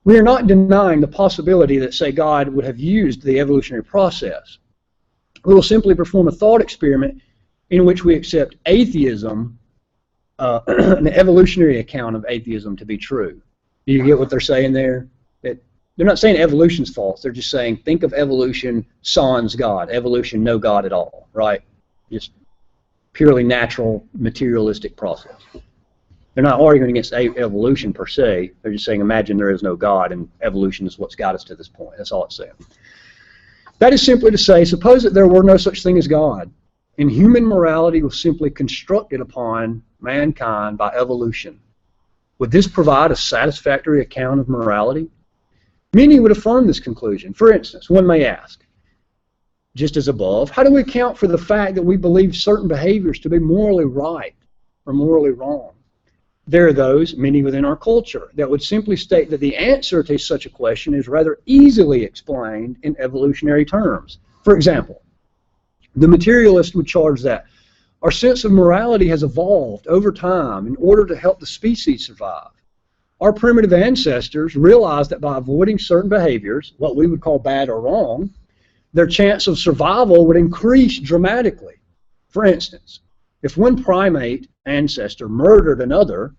We are not denying the possibility that, say, God would have used the evolutionary process. We will simply perform a thought experiment in which we accept atheism, an evolutionary account of atheism, to be true. Do you get what they're saying there? That they're not saying evolution's false. They're just saying, think of evolution sans God. Evolution, no God at all, right? Just purely natural, materialistic process. They're not arguing against evolution per se. They're just saying, imagine there is no God, and evolution is what's got us to this point. That's all it's saying. That is simply to say, suppose that there were no such thing as God, and human morality was simply constructed upon mankind by evolution. Would this provide a satisfactory account of morality? Many would affirm this conclusion. For instance, one may ask, just as above, how do we account for the fact that we believe certain behaviors to be morally right or morally wrong? There are those, many within our culture, that would simply state that the answer to such a question is rather easily explained in evolutionary terms. For example, the materialist would charge that our sense of morality has evolved over time in order to help the species survive. Our primitive ancestors realized that by avoiding certain behaviors, what we would call bad or wrong, their chance of survival would increase dramatically. For instance, if one primate ancestor murdered another,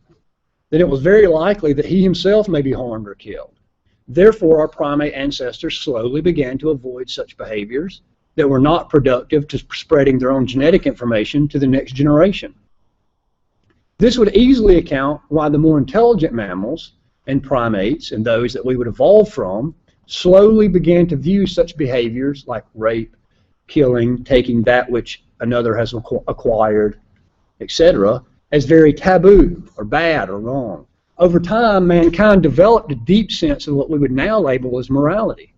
then it was very likely that he himself may be harmed or killed. Therefore, our primate ancestors slowly began to avoid such behaviors that were not productive to spreading their own genetic information to the next generation. This would easily account why the more intelligent mammals and primates, and those that we would evolve from, slowly began to view such behaviors like rape, killing, taking that which another has acquired, etc., as very taboo or bad or wrong. Over time, mankind developed a deep sense of what we would now label as morality.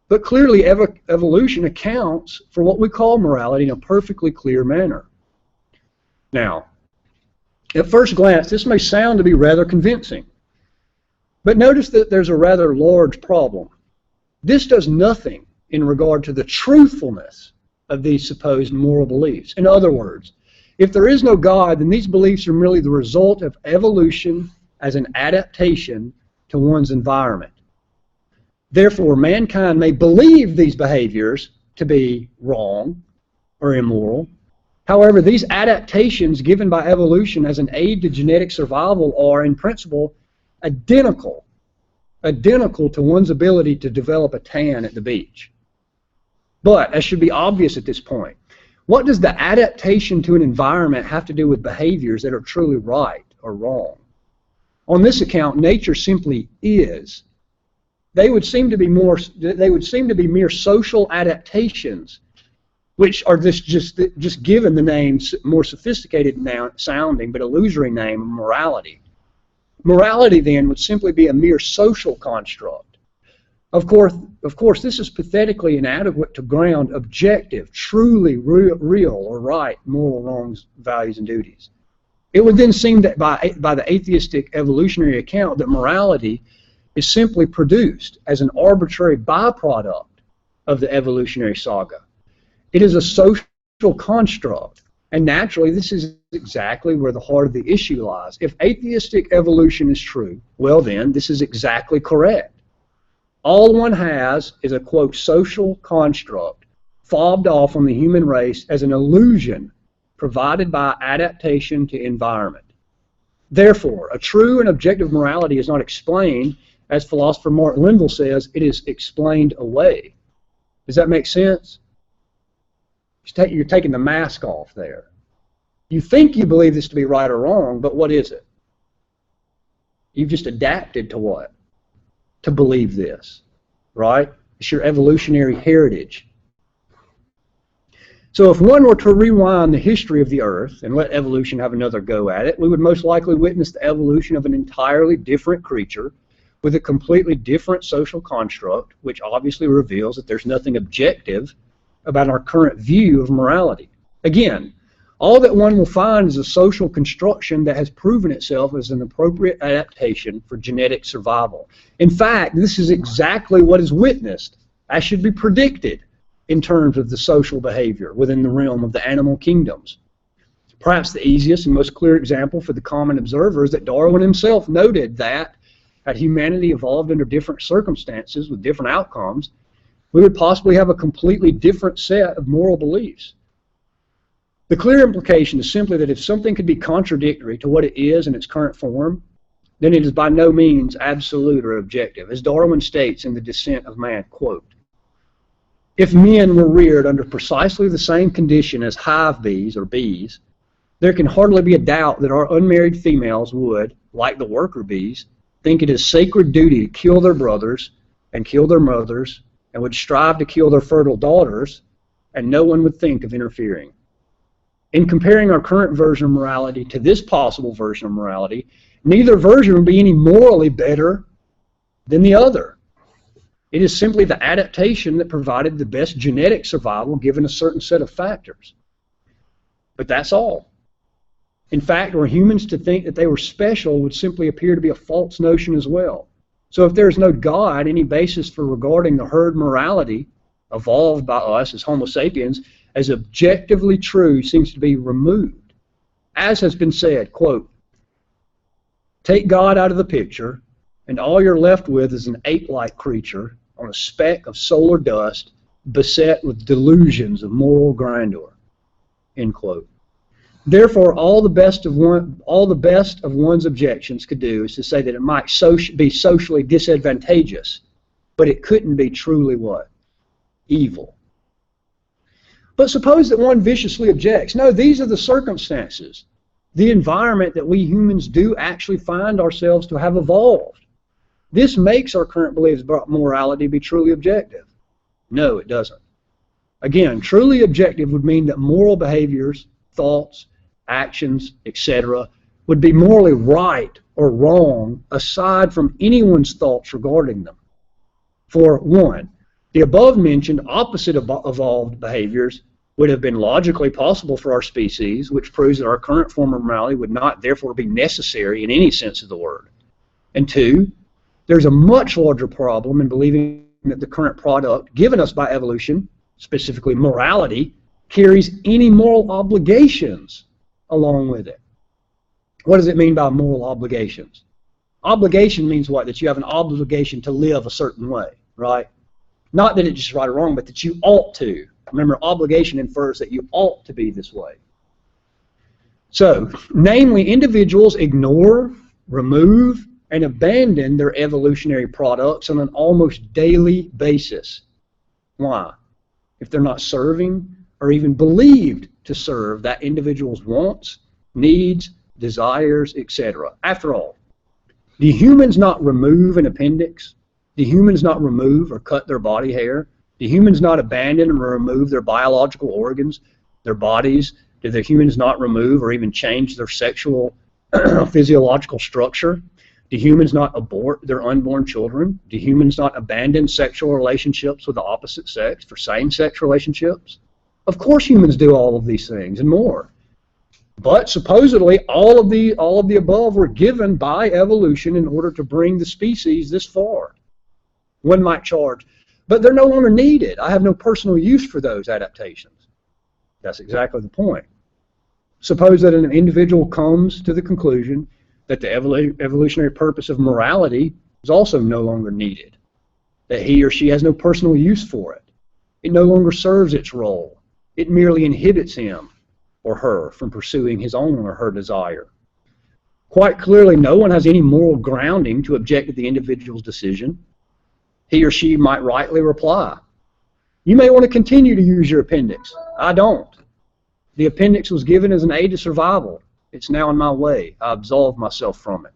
But clearly, evolution accounts for what we call morality in a perfectly clear manner. Now, at first glance, this may sound to be rather convincing. But notice that there's a rather large problem. This does nothing in regard to the truthfulness of these supposed moral beliefs. In other words, if there is no God, then these beliefs are merely the result of evolution as an adaptation to one's environment. Therefore, mankind may believe these behaviors to be wrong or immoral. However, these adaptations given by evolution as an aid to genetic survival are, in principle, identical to one's ability to develop a tan at the beach. But, as should be obvious at this point, what does the adaptation to an environment have to do with behaviors that are truly right or wrong? On this account, nature simply is. They would seem to be mere social adaptations, which are just given the name, more sophisticated sounding but illusory name of morality. Morality, then, would simply be a mere social construct. Of course, this is pathetically inadequate to ground objective, truly real or right moral wrongs, values, and duties. It would then seem that by the atheistic evolutionary account that morality is simply produced as an arbitrary byproduct of the evolutionary saga. It is a social construct, and naturally this is exactly where the heart of the issue lies. If atheistic evolution is true, well then, this is exactly correct. All one has is a, quote, social construct fobbed off on the human race as an illusion provided by adaptation to environment. Therefore, a true and objective morality is not explained, as philosopher Martin Linville says, it is explained away. Does that make sense? You're taking the mask off there. You think you believe this to be right or wrong, but what is it? You've just adapted to what? To believe this, right? It's your evolutionary heritage. So if one were to rewind the history of the Earth and let evolution have another go at it, we would most likely witness the evolution of an entirely different creature with a completely different social construct, which obviously reveals that there's nothing objective about our current view of morality. Again, all that one will find is a social construction that has proven itself as an appropriate adaptation for genetic survival. In fact, this is exactly what is witnessed, as should be predicted, in terms of the social behavior within the realm of the animal kingdoms. Perhaps the easiest and most clear example for the common observer is that Darwin himself noted that, had humanity evolved under different circumstances with different outcomes, we would possibly have a completely different set of moral beliefs. The clear implication is simply that if something could be contradictory to what it is in its current form, then it is by no means absolute or objective. As Darwin states in The Descent of Man, quote, "If men were reared under precisely the same condition as hive bees or bees, there can hardly be a doubt that our unmarried females would, like the worker bees, think it is sacred duty to kill their brothers and kill their mothers, and would strive to kill their fertile daughters, and no one would think of interfering." In comparing our current version of morality to this possible version of morality, neither version would be any morally better than the other. It is simply the adaptation that provided the best genetic survival given a certain set of factors. But that's all. In fact, were humans to think that they were special would simply appear to be a false notion as well. So if there is no God, any basis for regarding the herd morality evolved by us as Homo sapiens as objectively true seems to be removed. As has been said, quote, "Take God out of the picture, and all you're left with is an ape-like creature on a speck of solar dust beset with delusions of moral grandeur." End quote. Therefore, all the best of one's objections could do is to say that it might be socially disadvantageous, but it couldn't be truly what? Evil. But suppose that one viciously objects, no, these are the circumstances, the environment that we humans do actually find ourselves to have evolved. This makes our current beliefs about morality be truly objective. No, it doesn't. Again, truly objective would mean that moral behaviors, thoughts, actions, etc., would be morally right or wrong aside from anyone's thoughts regarding them. For one, the above-mentioned opposite evolved behaviors would have been logically possible for our species, which proves that our current form of morality would not therefore be necessary in any sense of the word. And two, there's a much larger problem in believing that the current product given us by evolution, specifically morality, carries any moral obligations along with it. What does it mean by moral obligations? Obligation means what? That you have an obligation to live a certain way, right? Not that it's just right or wrong, but that you ought to. Remember, obligation infers that you ought to be this way. So, namely, individuals ignore, remove, and abandon their evolutionary products on an almost daily basis. Why? If they're not serving or even believed to serve that individual's wants, needs, desires, etc. After all, do humans not remove an appendix? Do humans not remove or cut their body hair? Do humans not abandon or remove their biological organs, their bodies? Do the humans not remove or even change their sexual physiological structure? Do humans not abort their unborn children? Do humans not abandon sexual relationships with the opposite sex for same-sex relationships? Of course humans do all of these things and more. But supposedly all of the above were given by evolution in order to bring the species this far. One might charge, but they're no longer needed. I have no personal use for those adaptations. That's exactly the point. Suppose that an individual comes to the conclusion that the evolutionary purpose of morality is also no longer needed, that he or she has no personal use for it. It no longer serves its role. It merely inhibits him or her from pursuing his own or her desire. Quite clearly, no one has any moral grounding to object to the individual's decision. He or she might rightly reply, "You may want to continue to use your appendix. I don't. The appendix was given as an aid to survival. It's now in my way. I absolve myself from it.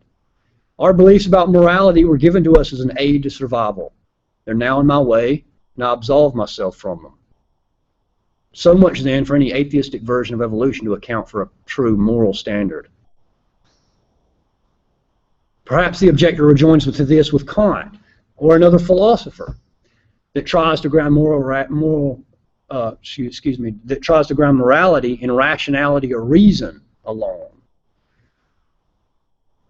Our beliefs about morality were given to us as an aid to survival. They're now in my way, and I absolve myself from them." So much then for any atheistic version of evolution to account for a true moral standard. Perhaps the objector rejoins to this with Kant, or another philosopher that tries to ground moral that tries to ground morality in rationality or reason alone.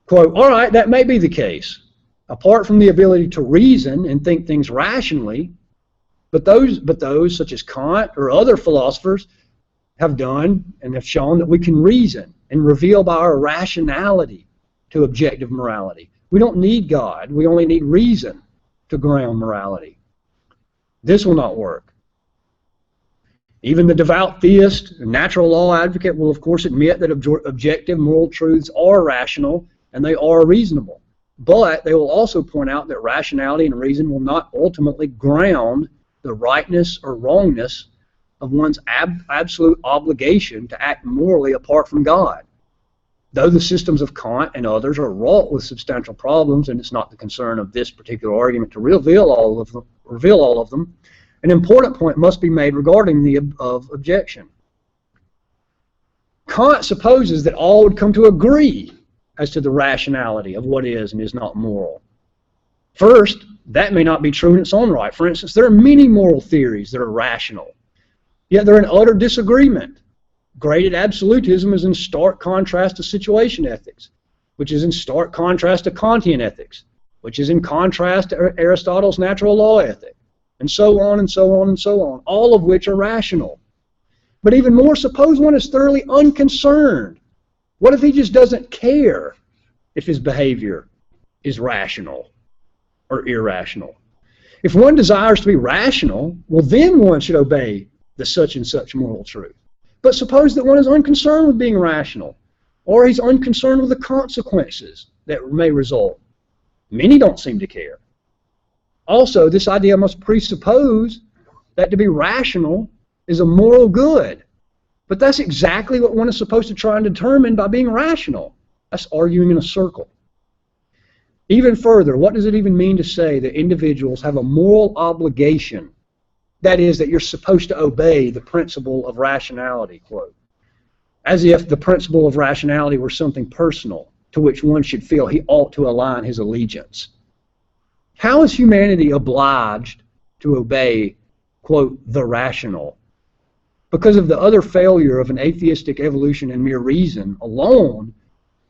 Quote, all right, that may be the case. Apart from the ability to reason and think things rationally, but those such as Kant or other philosophers have done and have shown that we can reason and reveal by our rationality to objective morality. We don't need God. We only need reason to ground morality. This will not work. Even the devout theist and natural law advocate will, of course, admit that objective moral truths are rational and they are reasonable. But they will also point out that rationality and reason will not ultimately ground the rightness or wrongness of one's absolute obligation to act morally apart from God. Though the systems of Kant and others are wrought with substantial problems, and it's not the concern of this particular argument to reveal all of them, an important point must be made regarding the above objection. Kant supposes that all would come to agree as to the rationality of what is and is not moral. First, that may not be true in its own right. For instance, there are many moral theories that are rational, yet they're in utter disagreement. Graded absolutism is in stark contrast to situation ethics, which is in stark contrast to Kantian ethics, which is in contrast to Aristotle's natural law ethic, and so on and so on and so on, all of which are rational. But even more, suppose one is thoroughly unconcerned. What if he just doesn't care if his behavior is rational or irrational? If one desires to be rational, well, then one should obey the such and such moral truth. But suppose that one is unconcerned with being rational, or he's unconcerned with the consequences that may result. Many don't seem to care. Also, this idea must presuppose that to be rational is a moral good. But that's exactly what one is supposed to try and determine by being rational. That's arguing in a circle. Even further, what does it even mean to say that individuals have a moral obligation? That is, that you're supposed to obey the principle of rationality, quote. As if the principle of rationality were something personal to which one should feel he ought to align his allegiance. How is humanity obliged to obey, quote, the rational? Because of the utter failure of an atheistic evolution and mere reason alone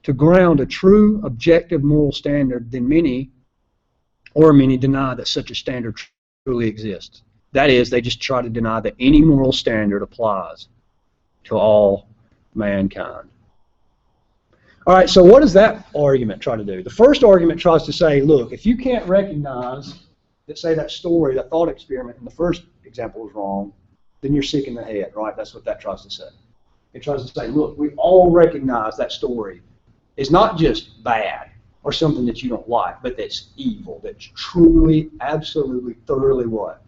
to ground a true objective moral standard, then many deny that such a standard truly exists. That is, they just try to deny that any moral standard applies to all mankind. All right, so what does that argument try to do? The first argument tries to say, look, if you can't recognize that, say, that story, that thought experiment in the first example was wrong, then you're sick in the head, right? That's what that tries to say. It tries to say, look, we all recognize that story is not just bad or something that you don't like, but that's evil, that's truly, absolutely, thoroughly what?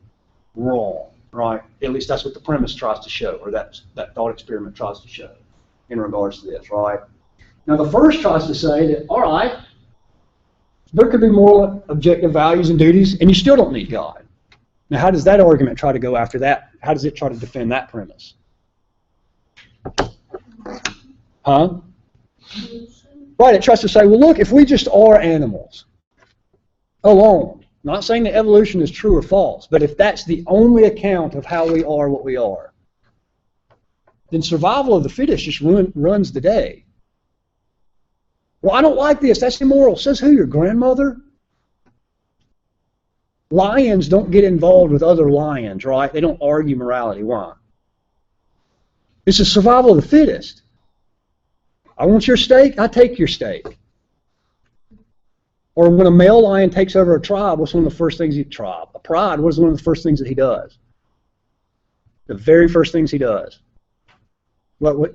Wrong, right? At least that's what the premise tries to show, or that thought experiment tries to show in regards to this, right? Now, the first tries to say that, all right, there could be moral objective values and duties, and you still don't need God. Now, how does that argument try to go after that? How does it try to defend that premise? Huh? Right, it tries to say, well, look, if we just are animals alone, not saying that evolution is true or false, but if that's the only account of how we are what we are, then survival of the fittest just runs the day. Well, I don't like this. That's immoral. Says who? Your grandmother? Lions don't get involved with other lions, right? They don't argue morality. Why? It's a survival of the fittest. I want your steak, I take your steak. Or when a male lion takes over a tribe, what's one of the first things a pride, what is one of the first things that he does? The very first things he does. What?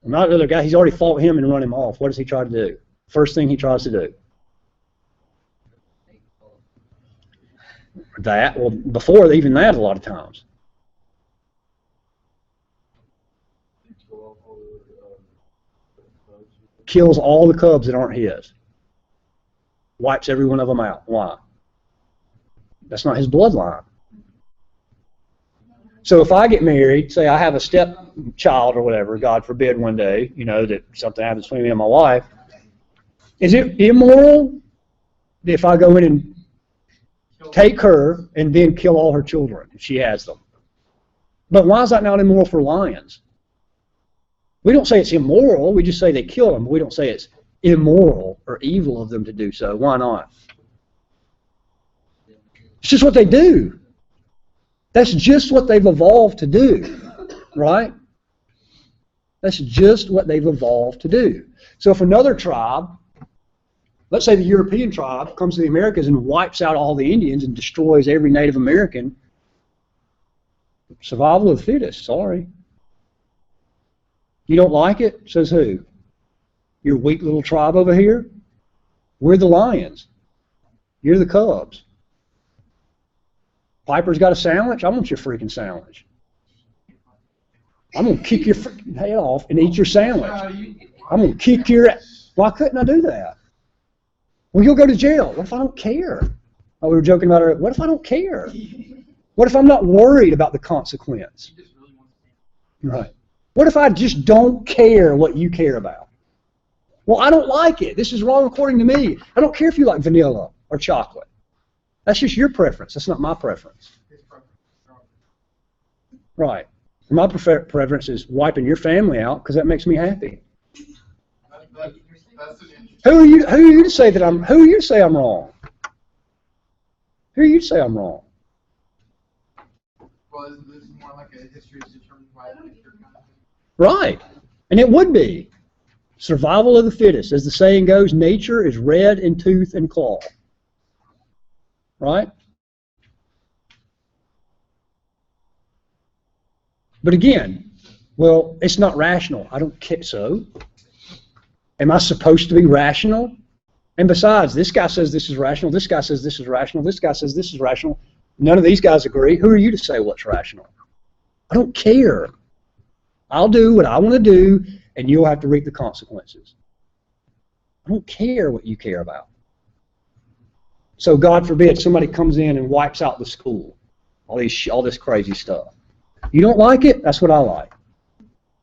Not the other guy, he's already fought him and run him off. What does he try to do? First thing he tries to do. That, well, before even that a lot of times. Kills all the cubs that aren't his. Wipes every one of them out. Why? That's not his bloodline. So if I get married, say I have a stepchild or whatever, God forbid one day, you know, that something happens between me and my wife, is it immoral if I go in and take her and then kill all her children if she has them? But why is that not immoral for lions? We don't say it's immoral, we just say they kill them. We don't say it's immoral or evil of them to do so. Why not? It's just what they do. That's just what they've evolved to do, right? That's just what they've evolved to do. So if another tribe, let's say the European tribe, comes to the Americas and wipes out all the Indians and destroys every Native American, survival of the fittest, sorry. You don't like it? Says who? Your weak little tribe over here? We're the lions. You're the cubs. Piper's got a sandwich? I want your freaking sandwich. I'm going to kick your freaking head off and eat your sandwich. I'm going to kick your... Why couldn't I do that? Well, you'll go to jail. What if I don't care? Oh, we were joking about it. What if I don't care? What if I'm not worried about the consequence? Right. What if I just don't care what you care about? Well, I don't like it. This is wrong according to me. I don't care if you like vanilla or chocolate. That's just your preference. That's not my preference. Right. My preference is wiping your family out because that makes me happy. Who are you to say that I'm? Who are you to say I'm wrong? Who are you to say I'm wrong? Well, this is more like a history is determined by nature kind of thing. Right, and it would be survival of the fittest, as the saying goes. Nature is red in tooth and claw. Right. But again, well, it's not rational. I don't care. So, am I supposed to be rational? And besides, this guy says this is rational. This guy says this is rational. This guy says this is rational. None of these guys agree. Who are you to say what's rational? I don't care. I'll do what I want to do, and you'll have to reap the consequences. I don't care what you care about. So God forbid somebody comes in and wipes out the school, all this crazy stuff. You don't like it? That's what I like.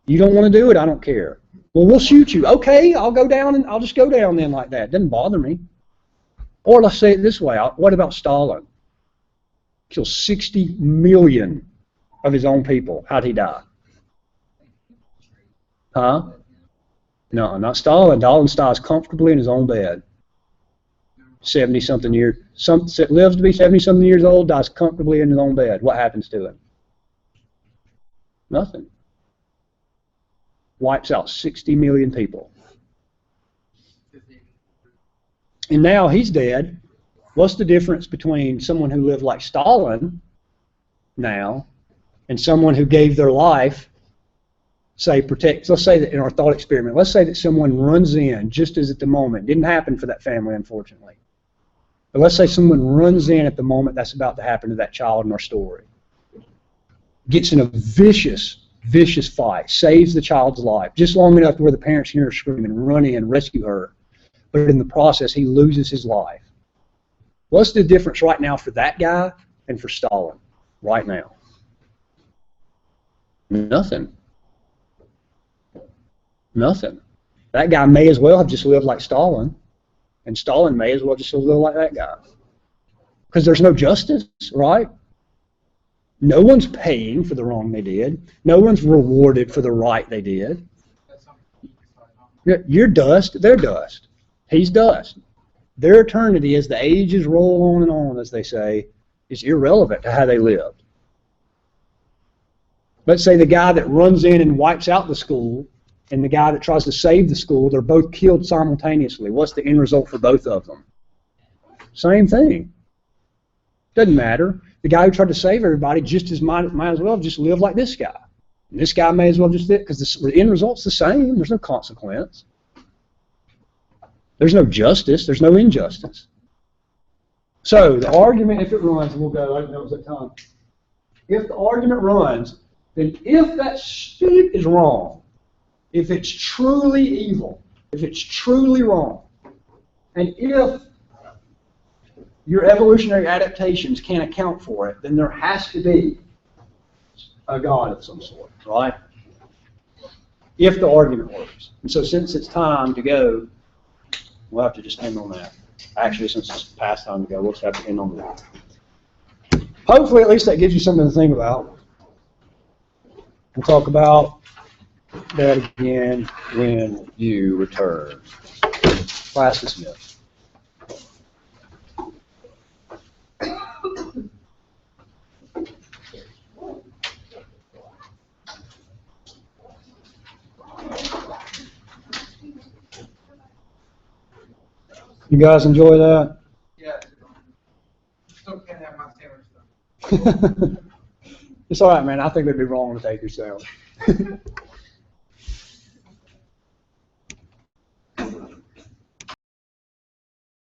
You don't want to do it? I don't care. Well, we'll shoot you. Okay, I'll go down and I'll just go down then like that. Doesn't bother me. Or let's say it this way. What about Stalin? Killed 60 million of his own people. How'd he die? Huh? No, not Stalin. Stalin dies comfortably in his own bed. 70-something years. Lives to be 70-something years old, dies comfortably in his own bed. What happens to him? Nothing. Wipes out 60 million people. And now he's dead. What's the difference between someone who lived like Stalin now and someone who gave their life, say, let's say that in our thought experiment, let's say that someone runs in just as at the moment. Didn't happen for that family, unfortunately. But let's say someone runs in at the moment that's about to happen to that child in our story. Gets in a vicious fight, saves the child's life, just long enough to where the parents hear her screaming, run in, rescue her. But in the process, he loses his life. What's the difference right now for that guy and for Stalin right now? Nothing. Nothing. That guy may as well have just lived like Stalin, and Stalin may as well just live like that guy. Because there's no justice, right? No one's paying for the wrong they did. No one's rewarded for the right they did. You're dust, they're dust. He's dust. Their eternity, as the ages roll on and on, as they say, is irrelevant to how they lived. Let's say the guy that runs in and wipes out the school and the guy that tries to save the school, they're both killed simultaneously. What's the end result for both of them? Same thing. Doesn't matter. The guy who tried to save everybody just might as well just live like this guy. And this guy may as well just live, because the end result's the same. There's no consequence. There's no justice. There's no injustice. So the argument, if it runs, and we'll go, I don't know if it's that time. If the argument runs, then if that shit is wrong, if it's truly evil, if it's truly wrong, and if your evolutionary adaptations can't account for it, then there has to be a God of some sort, right? If the argument works. And so since it's time to go, we'll have to just end on that. Actually, since it's past time to go, we'll just have to end on that. Hopefully, at least that gives you something to think about. We'll talk about that again when you return. Class dismissed. You guys enjoy that? Yeah. Still can't have my sandwich though. It's all right, man. I think it'd be wrong to take yourself.